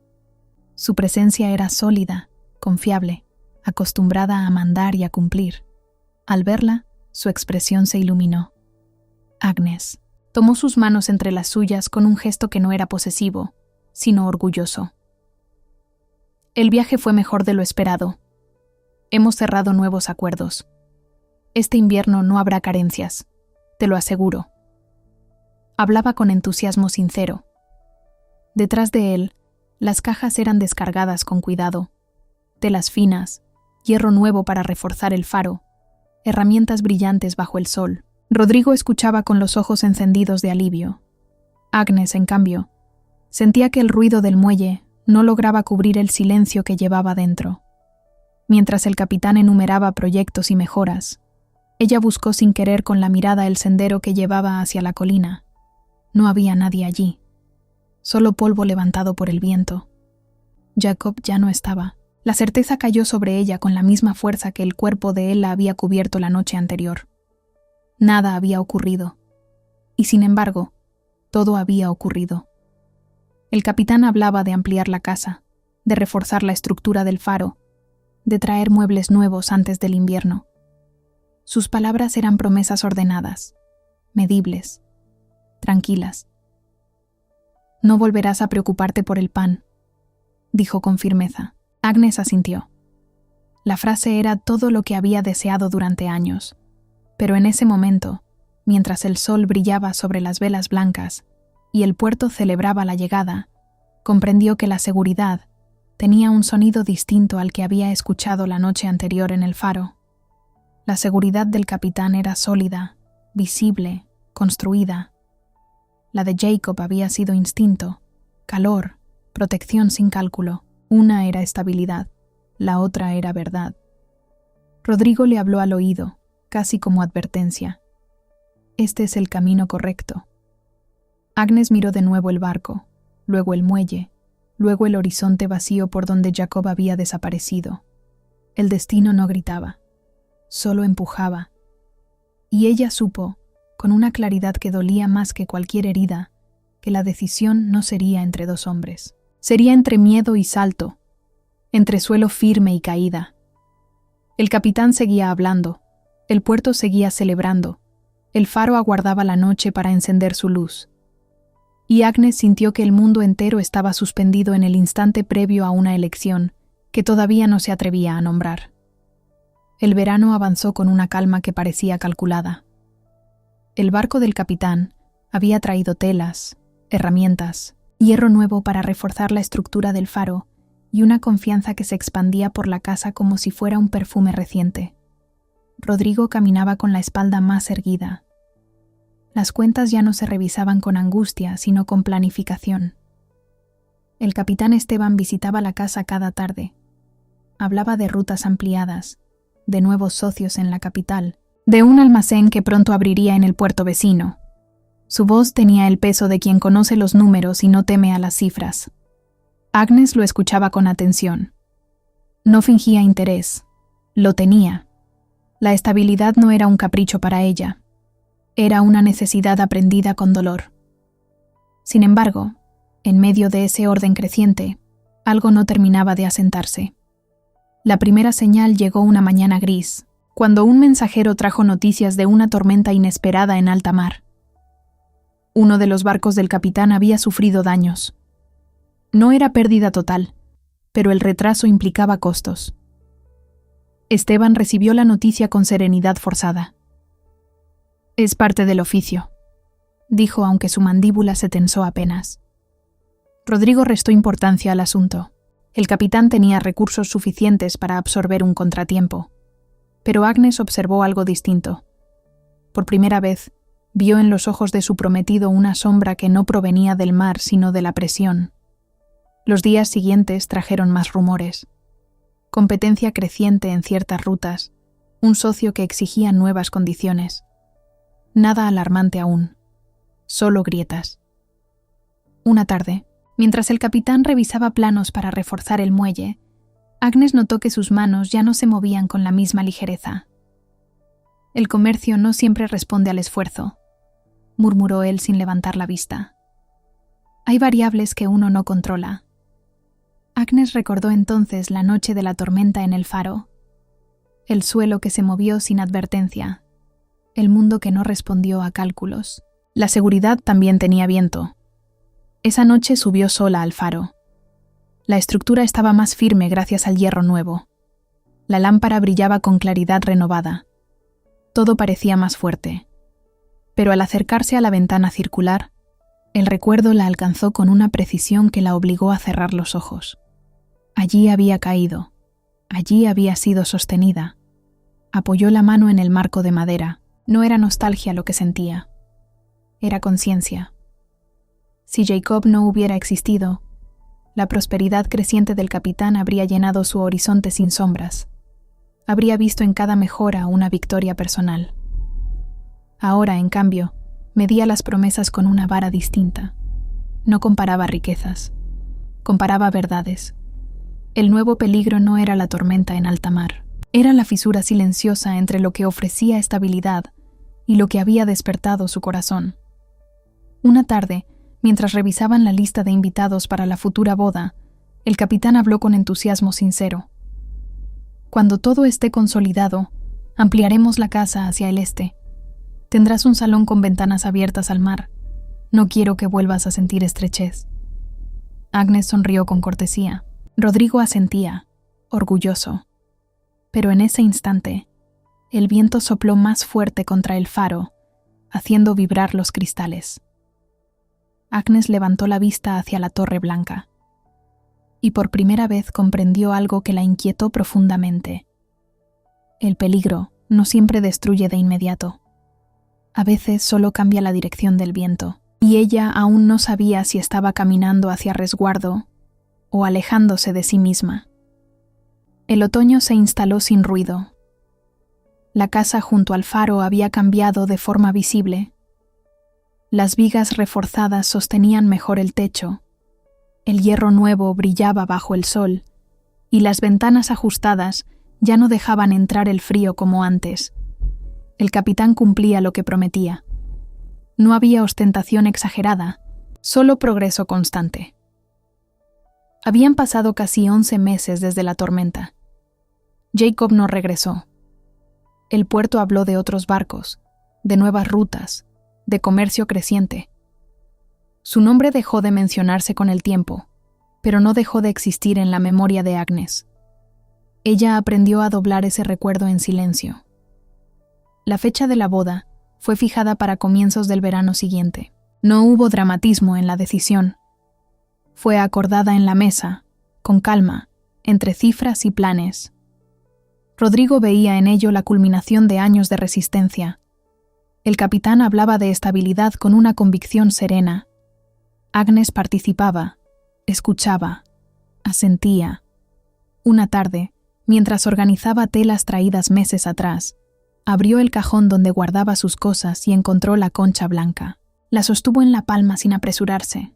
Su presencia era sólida, confiable, acostumbrada a mandar y a cumplir. Al verla, su expresión se iluminó. Agnes tomó sus manos entre las suyas con un gesto que no era posesivo, sino orgulloso. «El viaje fue mejor de lo esperado. Hemos cerrado nuevos acuerdos. Este invierno no habrá carencias, te lo aseguro». Hablaba con entusiasmo sincero. Detrás de él, las cajas eran descargadas con cuidado. Telas finas, hierro nuevo para reforzar el faro, herramientas brillantes bajo el sol. Rodrigo escuchaba con los ojos encendidos de alivio. Agnes, en cambio, Sentía que el ruido del muelle no lograba cubrir el silencio que llevaba dentro. Mientras el capitán enumeraba proyectos y mejoras, ella buscó sin querer con la mirada el sendero que llevaba hacia la colina. No había nadie allí, solo polvo levantado por el viento. Jacob ya no estaba. La certeza cayó sobre ella con la misma fuerza que el cuerpo de él la había cubierto la noche anterior. Nada había ocurrido. Y sin embargo, todo había ocurrido. El capitán hablaba de ampliar la casa, de reforzar la estructura del faro, de traer muebles nuevos antes del invierno. Sus palabras eran promesas ordenadas, medibles, tranquilas. «No volverás a preocuparte por el pan», dijo con firmeza. Agnes asintió. La frase era todo lo que había deseado durante años, pero en ese momento, mientras el sol brillaba sobre las velas blancas y el puerto celebraba la llegada, comprendió que la seguridad tenía un sonido distinto al que había escuchado la noche anterior en el faro. La seguridad del capitán era sólida, visible, construida. La de Jacob había sido instinto, calor, protección sin cálculo. Una era estabilidad, la otra era verdad. Rodrigo le habló al oído, casi como advertencia. Este es el camino correcto. Agnes miró de nuevo el barco, luego el muelle, luego el horizonte vacío por donde Jacob había desaparecido. El destino no gritaba, solo empujaba. Y ella supo, con una claridad que dolía más que cualquier herida, que la decisión no sería entre dos hombres. Sería entre miedo y salto, entre suelo firme y caída. El capitán seguía hablando, el puerto seguía celebrando, el faro aguardaba la noche para encender su luz. Y Agnes sintió que el mundo entero estaba suspendido en el instante previo a una elección que todavía no se atrevía a nombrar. El verano avanzó con una calma que parecía calculada. El barco del capitán había traído telas, herramientas, hierro nuevo para reforzar la estructura del faro y una confianza que se expandía por la casa como si fuera un perfume reciente. Rodrigo caminaba con la espalda más erguida. Las cuentas ya no se revisaban con angustia, sino con planificación. El capitán Esteban visitaba la casa cada tarde. Hablaba de rutas ampliadas, de nuevos socios en la capital, de un almacén que pronto abriría en el puerto vecino. Su voz tenía el peso de quien conoce los números y no teme a las cifras. Agnes lo escuchaba con atención. No fingía interés, lo tenía. La estabilidad no era un capricho para ella. Era una necesidad aprendida con dolor. Sin embargo, en medio de ese orden creciente, algo no terminaba de asentarse. La primera señal llegó una mañana gris, cuando un mensajero trajo noticias de una tormenta inesperada en alta mar. Uno de los barcos del capitán había sufrido daños. No era pérdida total, pero el retraso implicaba costos. Esteban recibió la noticia con serenidad forzada. «Es parte del oficio», dijo aunque su mandíbula se tensó apenas. Rodrigo restó importancia al asunto. El capitán tenía recursos suficientes para absorber un contratiempo. Pero Agnes observó algo distinto. Por primera vez, vio en los ojos de su prometido una sombra que no provenía del mar sino de la presión. Los días siguientes trajeron más rumores. Competencia creciente en ciertas rutas, un socio que exigía nuevas condiciones. Nada alarmante aún, solo grietas. Una tarde, mientras el capitán revisaba planos para reforzar el muelle, Agnes notó que sus manos ya no se movían con la misma ligereza. «El comercio no siempre responde al esfuerzo», murmuró él sin levantar la vista. «Hay variables que uno no controla». Agnes recordó entonces la noche de la tormenta en el faro, el suelo que se movió sin advertencia, el mundo que no respondió a cálculos. La seguridad también tenía viento. Esa noche subió sola al faro. La estructura estaba más firme gracias al hierro nuevo. La lámpara brillaba con claridad renovada. Todo parecía más fuerte. Pero al acercarse a la ventana circular, el recuerdo la alcanzó con una precisión que la obligó a cerrar los ojos. Allí había caído. Allí había sido sostenida. Apoyó la mano en el marco de madera. No era nostalgia lo que sentía. Era conciencia. Si Jacob no hubiera existido, la prosperidad creciente del capitán habría llenado su horizonte sin sombras. Habría visto en cada mejora una victoria personal. Ahora, en cambio, medía las promesas con una vara distinta. No comparaba riquezas, comparaba verdades. El nuevo peligro no era la tormenta en alta mar, era la fisura silenciosa entre lo que ofrecía estabilidad y lo que había despertado su corazón. Una tarde, mientras revisaban la lista de invitados para la futura boda, el capitán habló con entusiasmo sincero. Cuando todo esté consolidado, ampliaremos la casa hacia el este. Tendrás un salón con ventanas abiertas al mar. No quiero que vuelvas a sentir estrechez. Agnes sonrió con cortesía. Rodrigo asentía, orgulloso. Pero en ese instante, el viento sopló más fuerte contra el faro, haciendo vibrar los cristales. Agnes levantó la vista hacia la torre blanca, y por primera vez comprendió algo que la inquietó profundamente. El peligro no siempre destruye de inmediato. A veces solo cambia la dirección del viento, y ella aún no sabía si estaba caminando hacia resguardo o alejándose de sí misma. El otoño se instaló sin ruido. La casa junto al faro había cambiado de forma visible. Las vigas reforzadas sostenían mejor el techo, el hierro nuevo brillaba bajo el sol, y las ventanas ajustadas ya no dejaban entrar el frío como antes. El capitán cumplía lo que prometía. No había ostentación exagerada, solo progreso constante. Habían pasado casi 11 meses desde la tormenta. Jacob no regresó. El puerto habló de otros barcos, de nuevas rutas, de comercio creciente. Su nombre dejó de mencionarse con el tiempo, pero no dejó de existir en la memoria de Agnes. Ella aprendió a doblar ese recuerdo en silencio. La fecha de la boda fue fijada para comienzos del verano siguiente. No hubo dramatismo en la decisión. Fue acordada en la mesa, con calma, entre cifras y planes. Rodrigo veía en ello la culminación de años de resistencia. El capitán hablaba de estabilidad con una convicción serena. Agnes participaba, escuchaba, asentía. Una tarde, mientras organizaba telas traídas meses atrás, abrió el cajón donde guardaba sus cosas y encontró la concha blanca. La sostuvo en la palma sin apresurarse.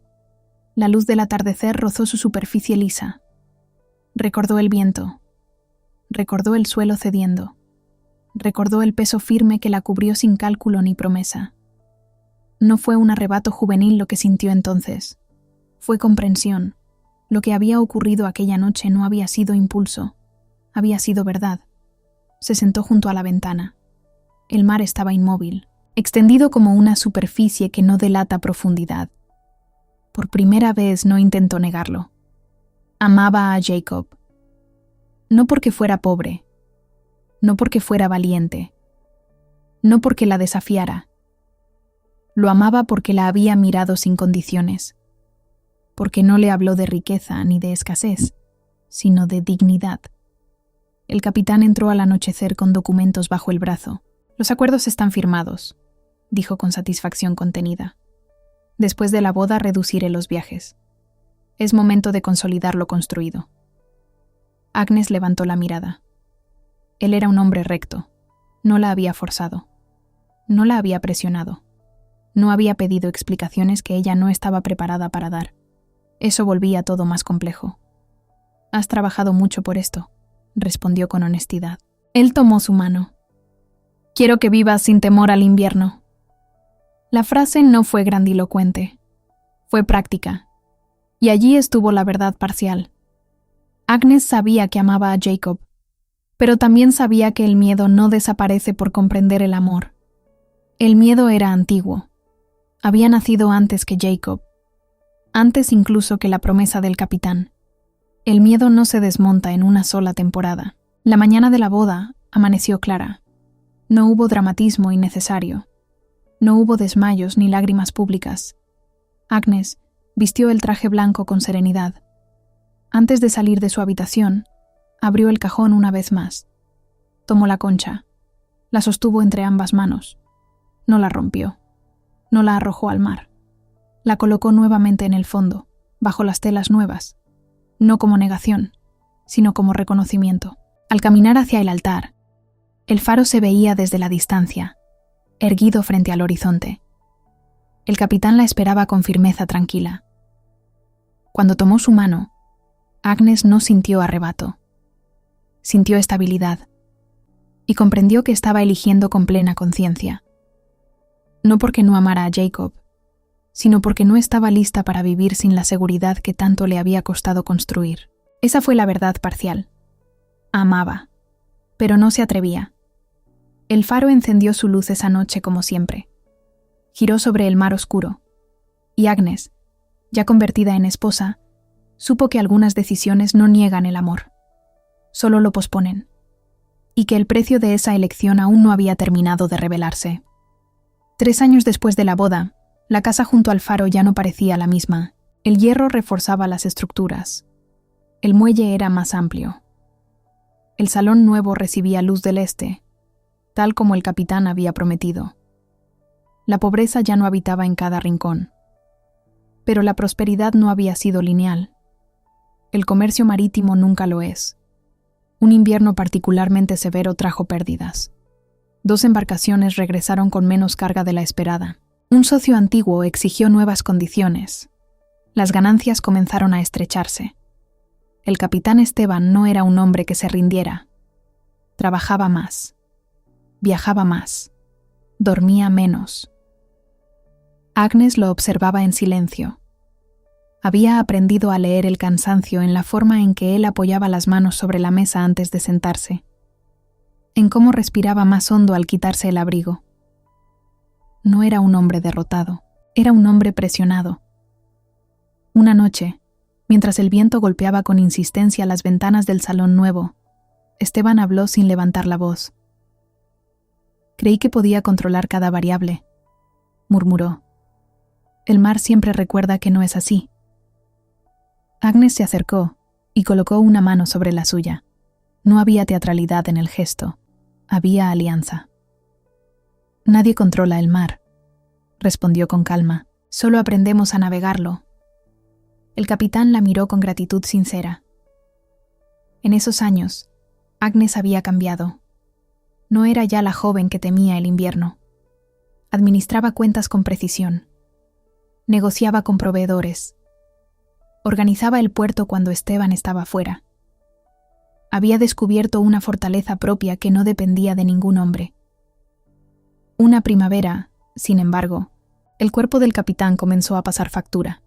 La luz del atardecer rozó su superficie lisa. Recordó el viento. Recordó el suelo cediendo. Recordó el peso firme que la cubrió sin cálculo ni promesa. No fue un arrebato juvenil lo que sintió entonces. Fue comprensión. Lo que había ocurrido aquella noche no había sido impulso. Había sido verdad. Se sentó junto a la ventana. El mar estaba inmóvil, extendido como una superficie que no delata profundidad. Por primera vez no intentó negarlo. Amaba a Jacob. No porque fuera pobre. No porque fuera valiente. No porque la desafiara. Lo amaba porque la había mirado sin condiciones. Porque no le habló de riqueza ni de escasez, sino de dignidad. El capitán entró al anochecer con documentos bajo el brazo. Los acuerdos están firmados, dijo con satisfacción contenida. Después de la boda reduciré los viajes. Es momento de consolidar lo construido. Agnes levantó la mirada. Él era un hombre recto. No la había forzado. No la había presionado. No había pedido explicaciones que ella no estaba preparada para dar. Eso volvía todo más complejo. «Has trabajado mucho por esto», respondió con honestidad. Él tomó su mano. «Quiero que vivas sin temor al invierno». La frase no fue grandilocuente. Fue práctica. Y allí estuvo la verdad parcial. Agnes sabía que amaba a Jacob, pero también sabía que el miedo no desaparece por comprender el amor. El miedo era antiguo. Había nacido antes que Jacob, antes incluso que la promesa del capitán. El miedo no se desmonta en una sola temporada. La mañana de la boda amaneció clara. No hubo dramatismo innecesario. No hubo desmayos ni lágrimas públicas. Agnes vistió el traje blanco con serenidad. Antes de salir de su habitación, abrió el cajón una vez más. Tomó la concha. La sostuvo entre ambas manos. No la rompió. No la arrojó al mar. La colocó nuevamente en el fondo, bajo las telas nuevas, no como negación, sino como reconocimiento. Al caminar hacia el altar, el faro se veía desde la distancia, erguido frente al horizonte. El capitán la esperaba con firmeza tranquila. Cuando tomó su mano, Agnes no sintió arrebato. Sintió estabilidad y comprendió que estaba eligiendo con plena conciencia. No porque no amara a Jacob, sino porque no estaba lista para vivir sin la seguridad que tanto le había costado construir. Esa fue la verdad parcial. Amaba, pero no se atrevía. El faro encendió su luz esa noche como siempre. Giró sobre el mar oscuro, y Agnes, ya convertida en esposa, supo que algunas decisiones no niegan el amor, solo lo posponen, y que el precio de esa elección aún no había terminado de revelarse. 3 años después de la boda, la casa junto al faro ya no parecía la misma. El hierro reforzaba las estructuras. El muelle era más amplio. El salón nuevo recibía luz del este, tal como el capitán había prometido. La pobreza ya no habitaba en cada rincón. Pero la prosperidad no había sido lineal. El comercio marítimo nunca lo es. Un invierno particularmente severo trajo pérdidas. 2 embarcaciones regresaron con menos carga de la esperada. Un socio antiguo exigió nuevas condiciones. Las ganancias comenzaron a estrecharse. El capitán Esteban no era un hombre que se rindiera. Trabajaba más. Viajaba más. Dormía menos. Agnes lo observaba en silencio. Había aprendido a leer el cansancio en la forma en que él apoyaba las manos sobre la mesa antes de sentarse, en cómo respiraba más hondo al quitarse el abrigo. No era un hombre derrotado, era un hombre presionado. Una noche, mientras el viento golpeaba con insistencia las ventanas del salón nuevo, Esteban habló sin levantar la voz. «Creí que podía controlar cada variable», murmuró. «El mar siempre recuerda que no es así». Agnes se acercó y colocó una mano sobre la suya. No había teatralidad en el gesto, había alianza. «Nadie controla el mar», respondió con calma. «Solo aprendemos a navegarlo». El capitán la miró con gratitud sincera. En esos años, Agnes había cambiado. No era ya la joven que temía el invierno. Administraba cuentas con precisión. Negociaba con proveedores. Organizaba el puerto cuando Esteban estaba fuera. Había descubierto una fortaleza propia que no dependía de ningún hombre. Una primavera, sin embargo, el cuerpo del capitán comenzó a pasar factura.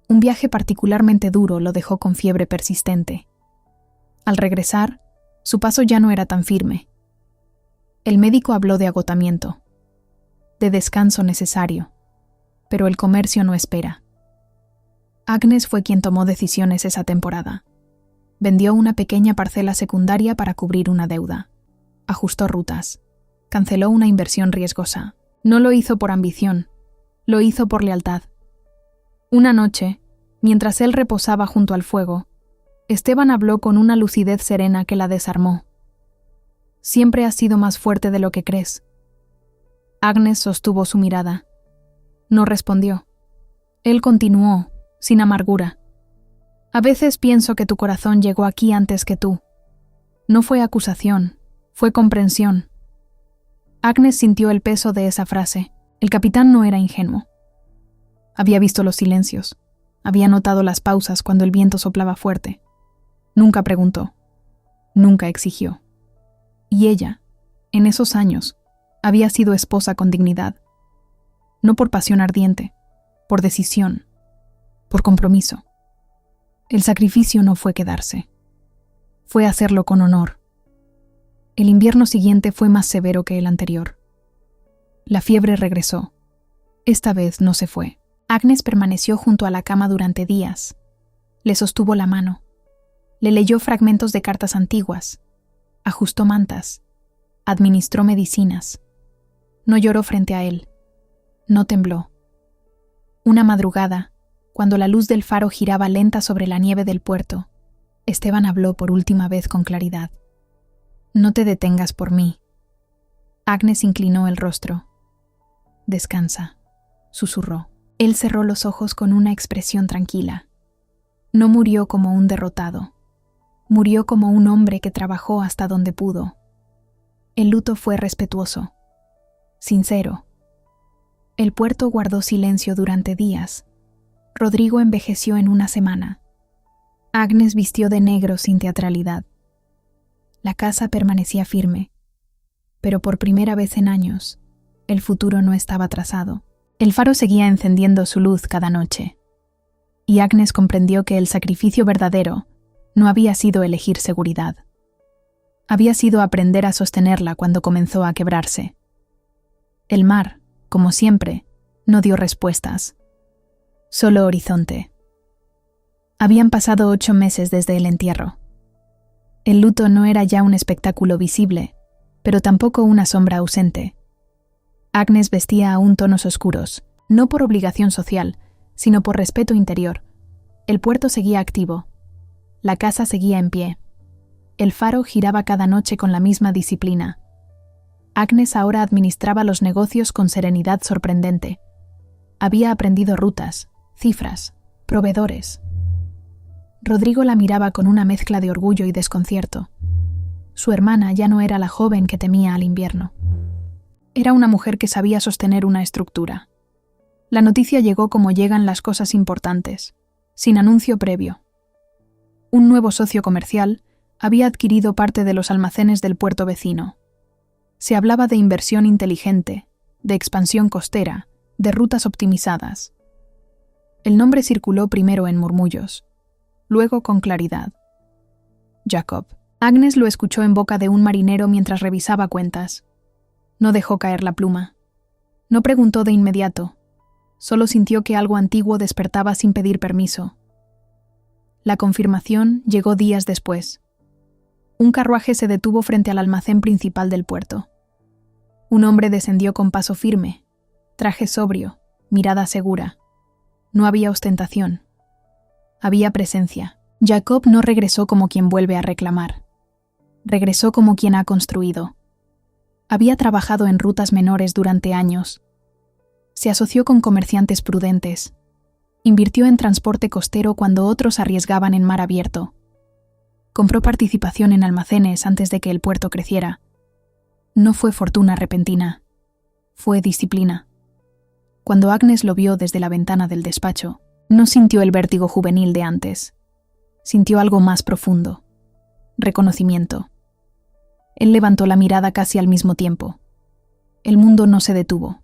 Un viaje particularmente duro lo dejó con fiebre persistente. Al regresar, su paso ya no era tan firme. El médico habló de agotamiento, de descanso necesario, pero el comercio no espera. Agnes fue quien tomó decisiones esa temporada. Vendió una pequeña parcela secundaria para cubrir una deuda. Ajustó rutas. Canceló una inversión riesgosa. No lo hizo por ambición, lo hizo por lealtad. Una noche, mientras él reposaba junto al fuego, Esteban habló con una lucidez serena que la desarmó. «Siempre has sido más fuerte de lo que crees». Agnes sostuvo su mirada. No respondió. Él continuó, sin amargura. «A veces pienso que tu corazón llegó aquí antes que tú. No fue acusación, fue comprensión». Agnes sintió el peso de esa frase. El capitán no era ingenuo. Había visto los silencios. Había notado las pausas cuando el viento soplaba fuerte. Nunca preguntó. Nunca exigió. Y ella, en esos años, había sido esposa con dignidad. No por pasión ardiente, por decisión, por compromiso. El sacrificio no fue quedarse. Fue hacerlo con honor. El invierno siguiente fue más severo que el anterior. La fiebre regresó. Esta vez no se fue. Agnes permaneció junto a la cama durante días. Le sostuvo la mano. Le leyó fragmentos de cartas antiguas. Ajustó mantas. Administró medicinas. No lloró frente a él. No tembló. Una madrugada, cuando la luz del faro giraba lenta sobre la nieve del puerto, Esteban habló por última vez con claridad. «No te detengas por mí». Agnes inclinó el rostro. «Descansa», susurró. Él cerró los ojos con una expresión tranquila. No murió como un derrotado. Murió como un hombre que trabajó hasta donde pudo. El luto fue respetuoso, sincero. El puerto guardó silencio durante días. Rodrigo envejeció en una semana. Agnes vistió de negro sin teatralidad. La casa permanecía firme, pero por primera vez en años, el futuro no estaba trazado. El faro seguía encendiendo su luz cada noche, y Agnes comprendió que el sacrificio verdadero no había sido elegir seguridad. Había sido aprender a sostenerla cuando comenzó a quebrarse. El mar, como siempre, no dio respuestas. Solo horizonte. Habían pasado 8 meses desde el entierro. El luto no era ya un espectáculo visible, pero tampoco una sombra ausente. Agnes vestía aún tonos oscuros, no por obligación social, sino por respeto interior. El puerto seguía activo. La casa seguía en pie. El faro giraba cada noche con la misma disciplina. Agnes ahora administraba los negocios con serenidad sorprendente. Había aprendido rutas, cifras, proveedores. Rodrigo la miraba con una mezcla de orgullo y desconcierto. Su hermana ya no era la joven que temía al invierno. Era una mujer que sabía sostener una estructura. La noticia llegó como llegan las cosas importantes, sin anuncio previo. Un nuevo socio comercial había adquirido parte de los almacenes del puerto vecino. Se hablaba de inversión inteligente, de expansión costera, de rutas optimizadas. El nombre circuló primero en murmullos, luego con claridad. Jacob. Agnes lo escuchó en boca de un marinero mientras revisaba cuentas. No dejó caer la pluma. No preguntó de inmediato. Solo sintió que algo antiguo despertaba sin pedir permiso. La confirmación llegó días después. Un carruaje se detuvo frente al almacén principal del puerto. Un hombre descendió con paso firme, traje sobrio, mirada segura. No había ostentación. Había presencia. Jacob no regresó como quien vuelve a reclamar. Regresó como quien ha construido. Había trabajado en rutas menores durante años. Se asoció con comerciantes prudentes. Invirtió en transporte costero cuando otros arriesgaban en mar abierto. Compró participación en almacenes antes de que el puerto creciera. No fue fortuna repentina. Fue disciplina. Cuando Agnes lo vio desde la ventana del despacho, no sintió el vértigo juvenil de antes. Sintió algo más profundo. Reconocimiento. Él levantó la mirada casi al mismo tiempo. El mundo no se detuvo.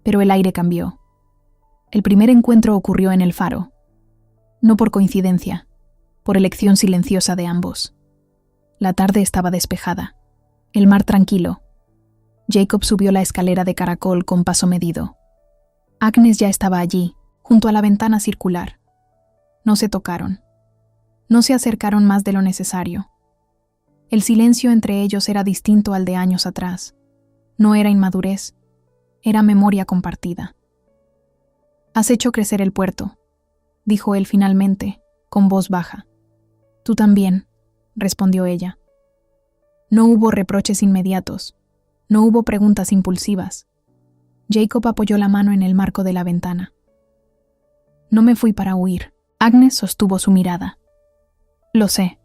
Pero el aire cambió. El primer encuentro ocurrió en el faro. No por coincidencia, por elección silenciosa de ambos. La tarde estaba despejada. El mar tranquilo. Jacob subió la escalera de caracol con paso medido. Agnes ya estaba allí, junto a la ventana circular. No se tocaron. No se acercaron más de lo necesario. El silencio entre ellos era distinto al de años atrás. No era inmadurez, era memoria compartida. «Has hecho crecer el puerto», dijo él finalmente, con voz baja. «Tú también», respondió ella. No hubo reproches inmediatos, no hubo preguntas impulsivas. Jacob apoyó la mano en el marco de la ventana. «No me fui para huir», Agnes sostuvo su mirada. «Lo sé»,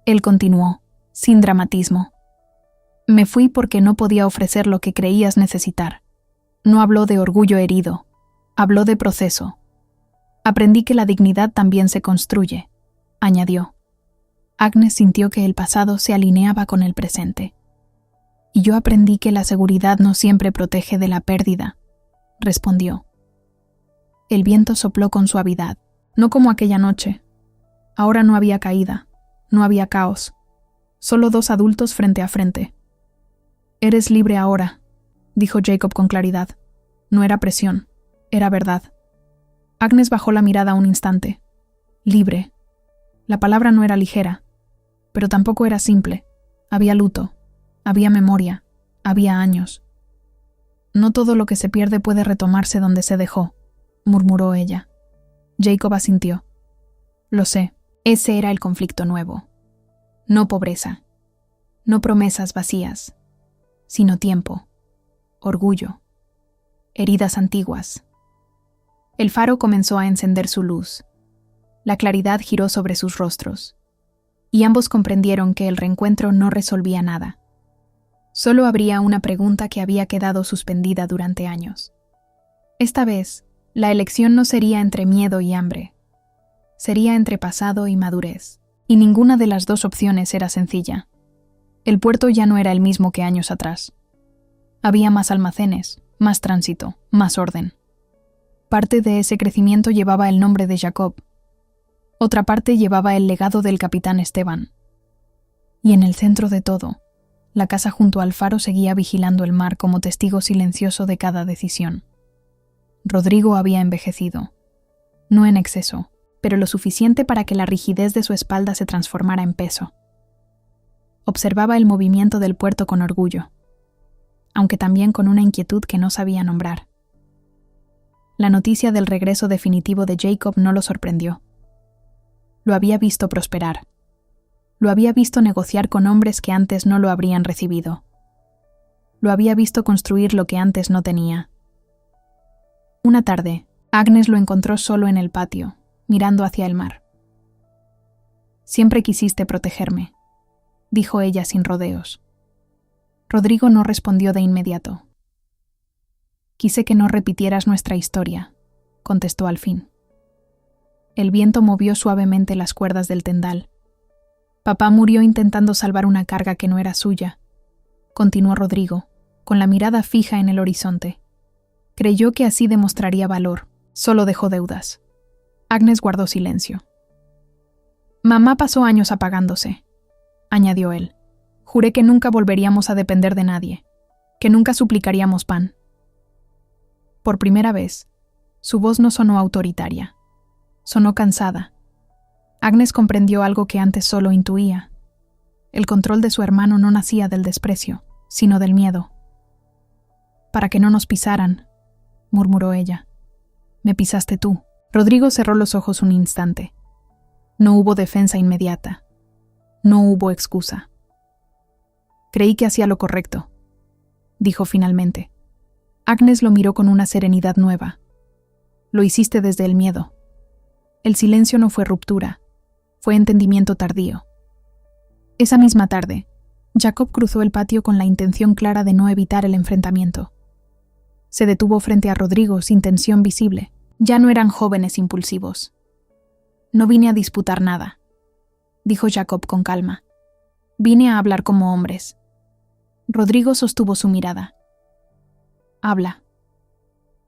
él continuó, sin dramatismo. «Me fui porque no podía ofrecer lo que creías necesitar». No habló de orgullo herido, habló de proceso. «Aprendí que la dignidad también se construye», añadió. Agnes sintió que el pasado se alineaba con el presente. «Y yo aprendí que la seguridad no siempre protege de la pérdida», respondió. El viento sopló con suavidad, no como aquella noche. Ahora no había caída, no había caos. Solo 2 adultos frente a frente. «Eres libre ahora», dijo Jacob con claridad. No era presión, era verdad. Agnes bajó la mirada un instante. Libre. La palabra no era ligera, pero tampoco era simple. Había luto, había memoria, había años. «No todo lo que se pierde puede retomarse donde se dejó», murmuró ella. Jacob asintió. «Lo sé, ese era el conflicto nuevo. No pobreza, no promesas vacías, sino tiempo, orgullo, heridas antiguas. El faro comenzó a encender su luz. La claridad giró sobre sus rostros, y ambos comprendieron que el reencuentro no resolvía nada. Solo habría una pregunta que había quedado suspendida durante años. Esta vez, la elección no sería entre miedo y hambre. Sería entre pasado y madurez, y ninguna de las dos opciones era sencilla. El puerto ya no era el mismo que años atrás. Había más almacenes, más tránsito, más orden. Parte de ese crecimiento llevaba el nombre de Jacob. Otra parte llevaba el legado del capitán Esteban. Y en el centro de todo, la casa junto al faro seguía vigilando el mar como testigo silencioso de cada decisión. Rodrigo había envejecido. No en exceso, pero lo suficiente para que la rigidez de su espalda se transformara en peso. Observaba el movimiento del puerto con orgullo, aunque también con una inquietud que no sabía nombrar. La noticia del regreso definitivo de Jacob no lo sorprendió. Lo había visto prosperar. Lo había visto negociar con hombres que antes no lo habrían recibido. Lo había visto construir lo que antes no tenía. Una tarde, Agnes lo encontró solo en el patio, mirando hacia el mar. «Siempre quisiste protegerme», dijo ella sin rodeos. Rodrigo no respondió de inmediato. «Quise que no repitieras nuestra historia», contestó al fin. El viento movió suavemente las cuerdas del tendal. «Papá murió intentando salvar una carga que no era suya», continuó Rodrigo, con la mirada fija en el horizonte. Creyó que así demostraría valor, solo dejó deudas. Agnes guardó silencio. «Mamá pasó años apagándose», añadió él. «Juré que nunca volveríamos a depender de nadie, que nunca suplicaríamos pan». Por primera vez, su voz no sonó autoritaria. Sonó cansada. Agnes comprendió algo que antes solo intuía. El control de su hermano no nacía del desprecio, sino del miedo. «Para que no nos pisaran», murmuró ella. «Me pisaste tú». Rodrigo cerró los ojos un instante. No hubo defensa inmediata. No hubo excusa. «Creí que hacía lo correcto», dijo finalmente. Agnes lo miró con una serenidad nueva. «Lo hiciste desde el miedo». El silencio no fue ruptura, fue entendimiento tardío. Esa misma tarde, Jacob cruzó el patio con la intención clara de no evitar el enfrentamiento. Se detuvo frente a Rodrigo sin tensión visible. Ya no eran jóvenes impulsivos. «No vine a disputar nada», dijo Jacob con calma. «Vine a hablar como hombres». Rodrigo sostuvo su mirada. «Habla».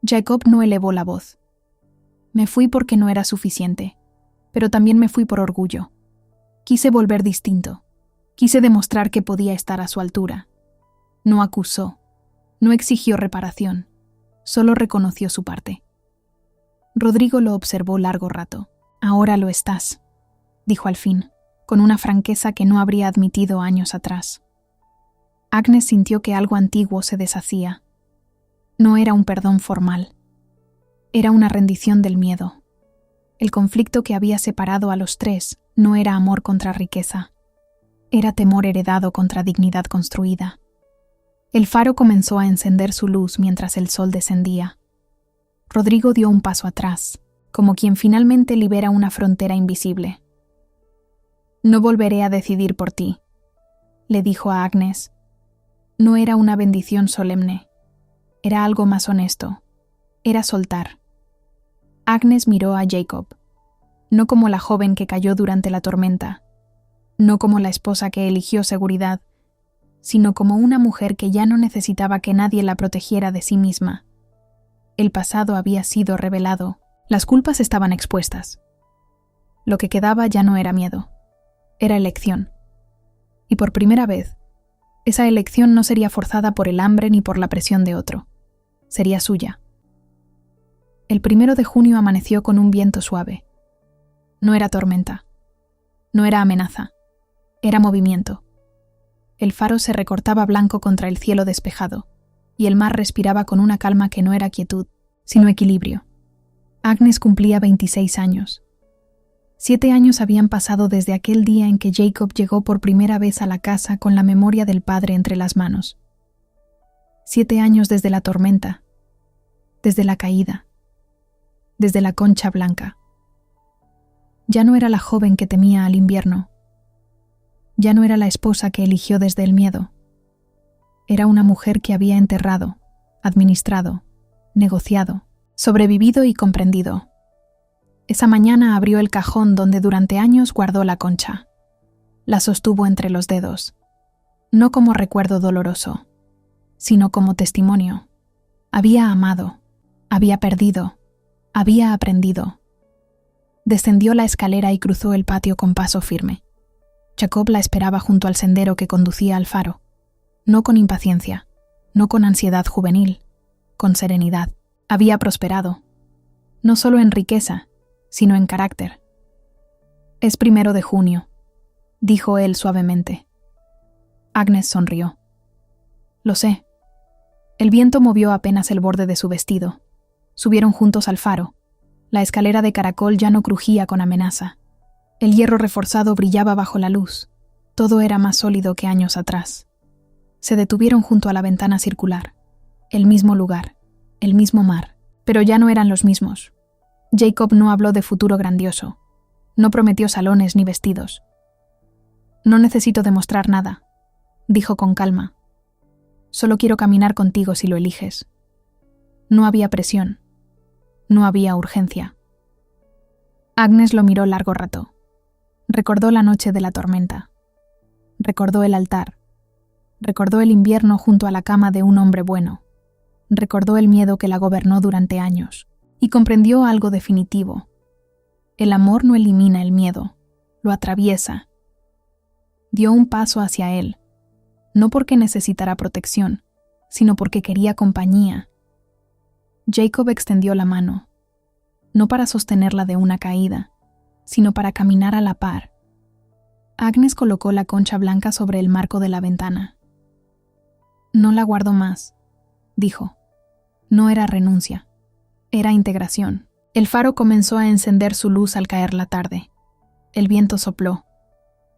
Jacob no elevó la voz. «Me fui porque no era suficiente, pero también me fui por orgullo. Quise volver distinto. Quise demostrar que podía estar a su altura. No acusó, no exigió reparación, solo reconoció su parte». Rodrigo lo observó largo rato. «Ahora lo estás», dijo al fin, con una franqueza que no habría admitido años atrás. Agnes sintió que algo antiguo se deshacía. No era un perdón formal. Era una rendición del miedo. El conflicto que había separado a los tres no era amor contra riqueza. Era temor heredado contra dignidad construida. El faro comenzó a encender su luz mientras el sol descendía. Rodrigo dio un paso atrás, como quien finalmente libera una frontera invisible. «No volveré a decidir por ti», le dijo a Agnes. No era una bendición solemne. Era algo más honesto. Era soltar. Agnes miró a Jacob, no como la joven que cayó durante la tormenta, no como la esposa que eligió seguridad, sino como una mujer que ya no necesitaba que nadie la protegiera de sí misma. El pasado había sido revelado, las culpas estaban expuestas. Lo que quedaba ya no era miedo, era elección. Y por primera vez, esa elección no sería forzada por el hambre ni por la presión de otro, sería suya. El 1 de junio amaneció con un viento suave. No era tormenta, no era amenaza, era movimiento. El faro se recortaba blanco contra el cielo despejado, y el mar respiraba con una calma que no era quietud, sino equilibrio. Agnes cumplía 26 años. 7 años habían pasado desde aquel día en que Jacob llegó por primera vez a la casa con la memoria del padre entre las manos. 7 años desde la tormenta, desde la caída. desde la concha blanca. Ya no era la joven que temía al invierno. Ya no era la esposa que eligió desde el miedo. Era una mujer que había enterrado, administrado, negociado, sobrevivido y comprendido. Esa mañana abrió el cajón donde durante años guardó la concha. La sostuvo entre los dedos, no como recuerdo doloroso, sino como testimonio. Había amado, había perdido, había aprendido. Descendió la escalera y cruzó el patio con paso firme. Jacob la esperaba junto al sendero que conducía al faro, no con impaciencia, no con ansiedad juvenil, con serenidad. Había prosperado, no solo en riqueza, sino en carácter. «Es 1 de junio», dijo él suavemente. Agnes sonrió. «Lo sé». El viento movió apenas el borde de su vestido. Subieron juntos al faro. La escalera de caracol ya no crujía con amenaza. El hierro reforzado brillaba bajo la luz. Todo era más sólido que años atrás. Se detuvieron junto a la ventana circular. El mismo lugar, el mismo mar, pero ya no eran los mismos. Jacob no habló de futuro grandioso. No prometió salones ni vestidos. «No necesito demostrar nada», dijo con calma. «Solo quiero caminar contigo si lo eliges». No había presión. No había urgencia. Agnes lo miró largo rato. Recordó la noche de la tormenta. Recordó el altar. Recordó el invierno junto a la cama de un hombre bueno. Recordó el miedo que la gobernó durante años. Y comprendió algo definitivo. El amor no elimina el miedo, lo atraviesa. Dio un paso hacia él, no porque necesitara protección, sino porque quería compañía. Jacob extendió la mano, no para sostenerla de una caída, sino para caminar a la par. Agnes colocó la concha blanca sobre el marco de la ventana. «No la guardo más», dijo. No era renuncia, era integración. El faro comenzó a encender su luz al caer la tarde. El viento sopló,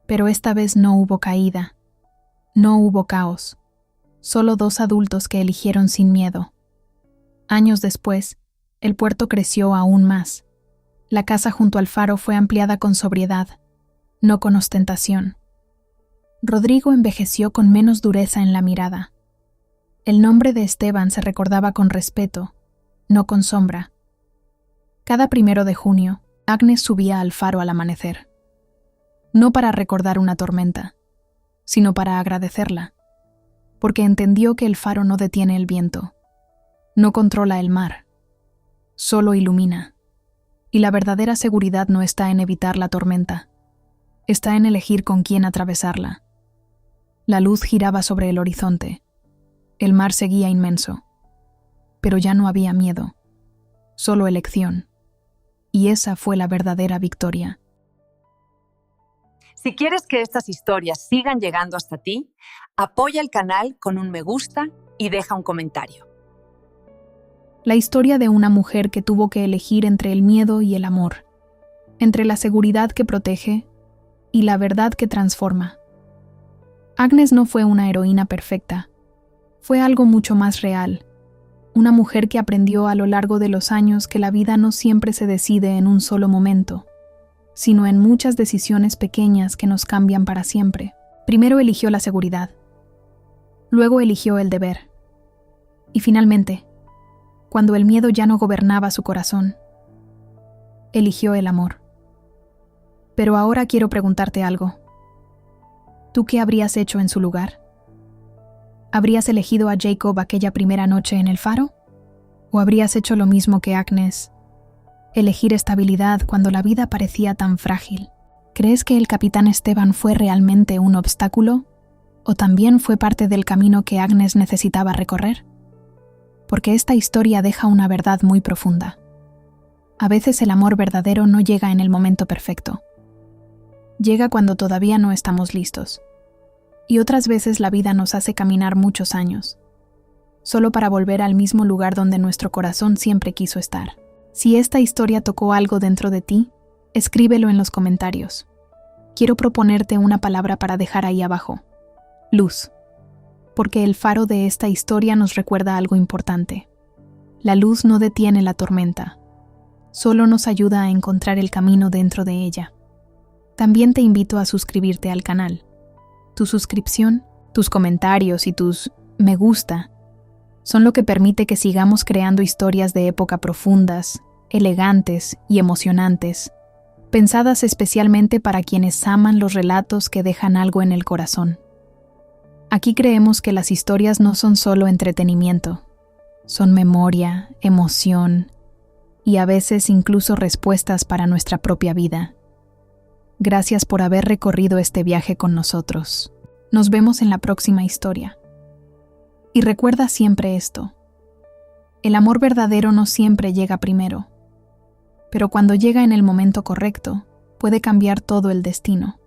pero esta vez no hubo caída, no hubo caos, solo 2 adultos que eligieron sin miedo. Años después, el puerto creció aún más. La casa junto al faro fue ampliada con sobriedad, no con ostentación. Rodrigo envejeció con menos dureza en la mirada. El nombre de Esteban se recordaba con respeto, no con sombra. Cada 1 de junio, Agnes subía al faro al amanecer. No para recordar una tormenta, sino para agradecerla, porque entendió que el faro no detiene el viento, no controla el mar, solo ilumina. Y la verdadera seguridad no está en evitar la tormenta, está en elegir con quién atravesarla. La luz giraba sobre el horizonte, el mar seguía inmenso, pero ya no había miedo, solo elección. Y esa fue la verdadera victoria. Si quieres que estas historias sigan llegando hasta ti, apoya el canal con un me gusta y deja un comentario. La historia de una mujer que tuvo que elegir entre el miedo y el amor, entre la seguridad que protege y la verdad que transforma. Agnes no fue una heroína perfecta, fue algo mucho más real. Una mujer que aprendió a lo largo de los años que la vida no siempre se decide en un solo momento, sino en muchas decisiones pequeñas que nos cambian para siempre. Primero eligió la seguridad, luego eligió el deber, y finalmente, cuando el miedo ya no gobernaba su corazón, eligió el amor. Pero ahora quiero preguntarte algo. ¿Tú qué habrías hecho en su lugar? ¿Habrías elegido a Jacob aquella primera noche en el faro? ¿O habrías hecho lo mismo que Agnes? Elegir estabilidad cuando la vida parecía tan frágil. ¿Crees que el capitán Esteban fue realmente un obstáculo? ¿O también fue parte del camino que Agnes necesitaba recorrer? Porque esta historia deja una verdad muy profunda. A veces el amor verdadero no llega en el momento perfecto. Llega cuando todavía no estamos listos. Y otras veces la vida nos hace caminar muchos años, solo para volver al mismo lugar donde nuestro corazón siempre quiso estar. Si esta historia tocó algo dentro de ti, escríbelo en los comentarios. Quiero proponerte una palabra para dejar ahí abajo. Luz. Porque el faro de esta historia nos recuerda algo importante. La luz no detiene la tormenta. solo nos ayuda a encontrar el camino dentro de ella. También te invito a suscribirte al canal. Tu suscripción, tus comentarios y tus me gusta son lo que permite que sigamos creando historias de época profundas, elegantes y emocionantes, pensadas especialmente para quienes aman los relatos que dejan algo en el corazón. Aquí creemos que las historias no son solo entretenimiento, son memoria, emoción y a veces incluso respuestas para nuestra propia vida. Gracias por haber recorrido este viaje con nosotros. Nos vemos en la próxima historia. Y recuerda siempre esto: el amor verdadero no siempre llega primero, pero cuando llega en el momento correcto, puede cambiar todo el destino.